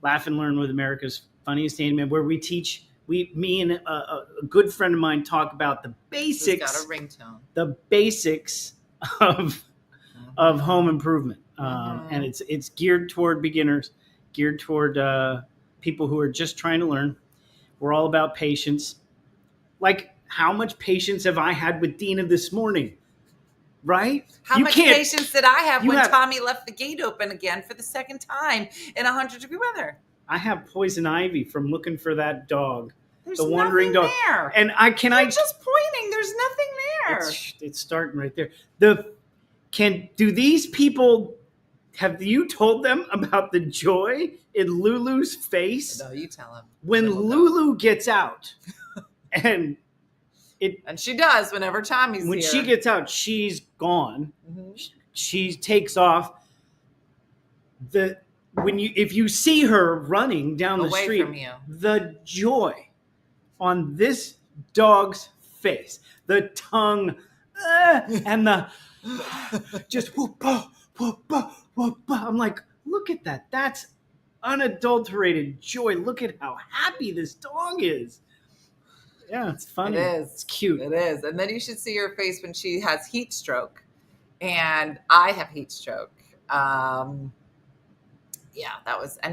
with America's Funniest Handyman, where we teach, me and a good friend of mine talk about the basics.
Got a ringtone.
The basics of home improvement, and it's geared toward beginners, geared toward people who are just trying to learn. We're all about patience. Like, how much patience have I had with Dina this morning? Right?
How much patience did I have when Tommy left the gate open again for the second time in 100-degree weather?
I have poison ivy from looking for that dog.
There's
the wandering dog.
There.
And
You're just pointing. There's nothing there.
It's starting right there. Do these people, have you told them about the joy in Lulu's face?
No, you tell them.
When Lulu gets out and
she does whenever Tommy's here.
When she gets out, she's gone.
Mm-hmm.
She takes off. If you see her running down the street,
from you.
The joy on this dog's face, the tongue, and the just whoop-a, whoop-a, whoop-a. I'm like, look at that. That's unadulterated joy. Look at how happy this dog is. Yeah, it's funny.
It is.
It's cute.
It is. And then you should see her face when she has heat stroke. And I have heat stroke. And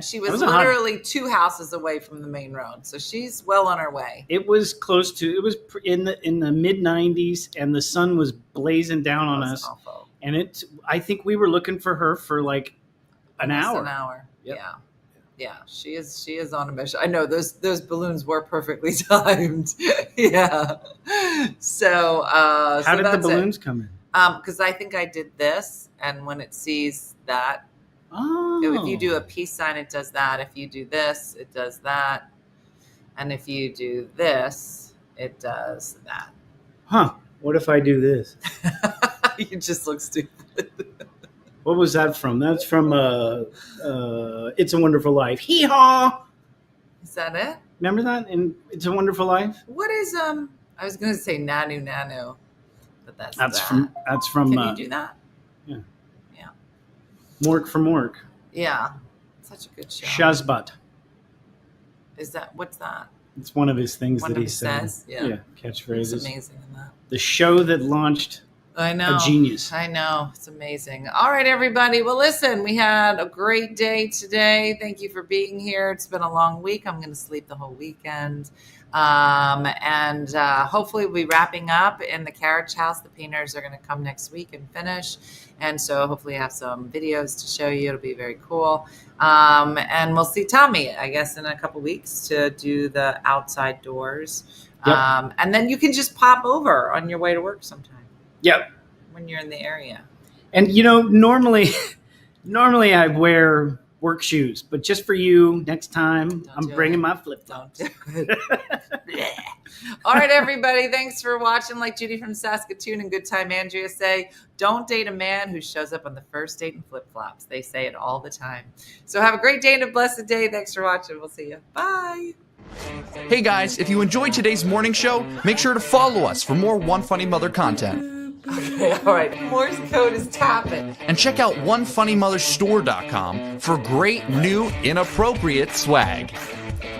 she was literally 2 houses away from the main road. So she's well on her way.
It was close to, it was in the mid 90s, and the sun was blazing down on us.
Awful.
And I think we were looking for her for like an
Almost
hour.
An hour.
Yep.
Yeah. Yeah, she is on a mission. I know those balloons were perfectly timed. Yeah. So
how did the balloons come in?
Because I think I did this, and when it sees that, if you do a peace sign, it does that. If you do this, it does that. And if you do this, it does that.
Huh. What if I do this?
You just look stupid.
What was that from? That's from It's a Wonderful Life. Hee-haw!
Is that it?
Remember that in It's a Wonderful Life?
What is I was going to say nanu nanu, but that's
from
Can you do that?
Yeah.
Yeah.
Mork for Mork.
Yeah. Such a good show.
Shazbot.
What's that?
It's one of his things
One
that
of
he
his
says.
says? Yeah.
Catchphrases.
It's amazing in that.
The show that launched
I know.
a genius.
I know. It's amazing. All right, everybody. Well, listen, we had a great day today. Thank you for being here. It's been a long week. I'm going to sleep the whole weekend. And hopefully we'll be wrapping up in the carriage house. The painters are going to come next week and finish. And so hopefully I have some videos to show you. It'll be very cool. And we'll see Tommy, I guess, in a couple weeks to do the outside doors.
Yep.
And then you can just pop over on your way to work sometime.
Yep.
When you're in the area.
And normally I wear work shoes, but just for you, next time I'm bringing my flip flops.
Don't do it. All right, everybody. Thanks for watching. Like Judy from Saskatoon and Good Time Andrea say, don't date a man who shows up on the first date in flip flops. They say it all the time. So have a great day and a blessed day. Thanks for watching. We'll see you. Bye.
Hey guys, if you enjoyed today's morning show, make sure to follow us for more One Funny Mother content.
Okay, all right. Morse code is tapping.
And check out OneFunnyMotherStore.com for great new inappropriate swag.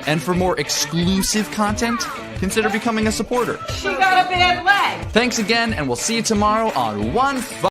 And for more exclusive content, consider becoming a supporter.
She got a bad leg.
Thanks again, and we'll see you tomorrow on One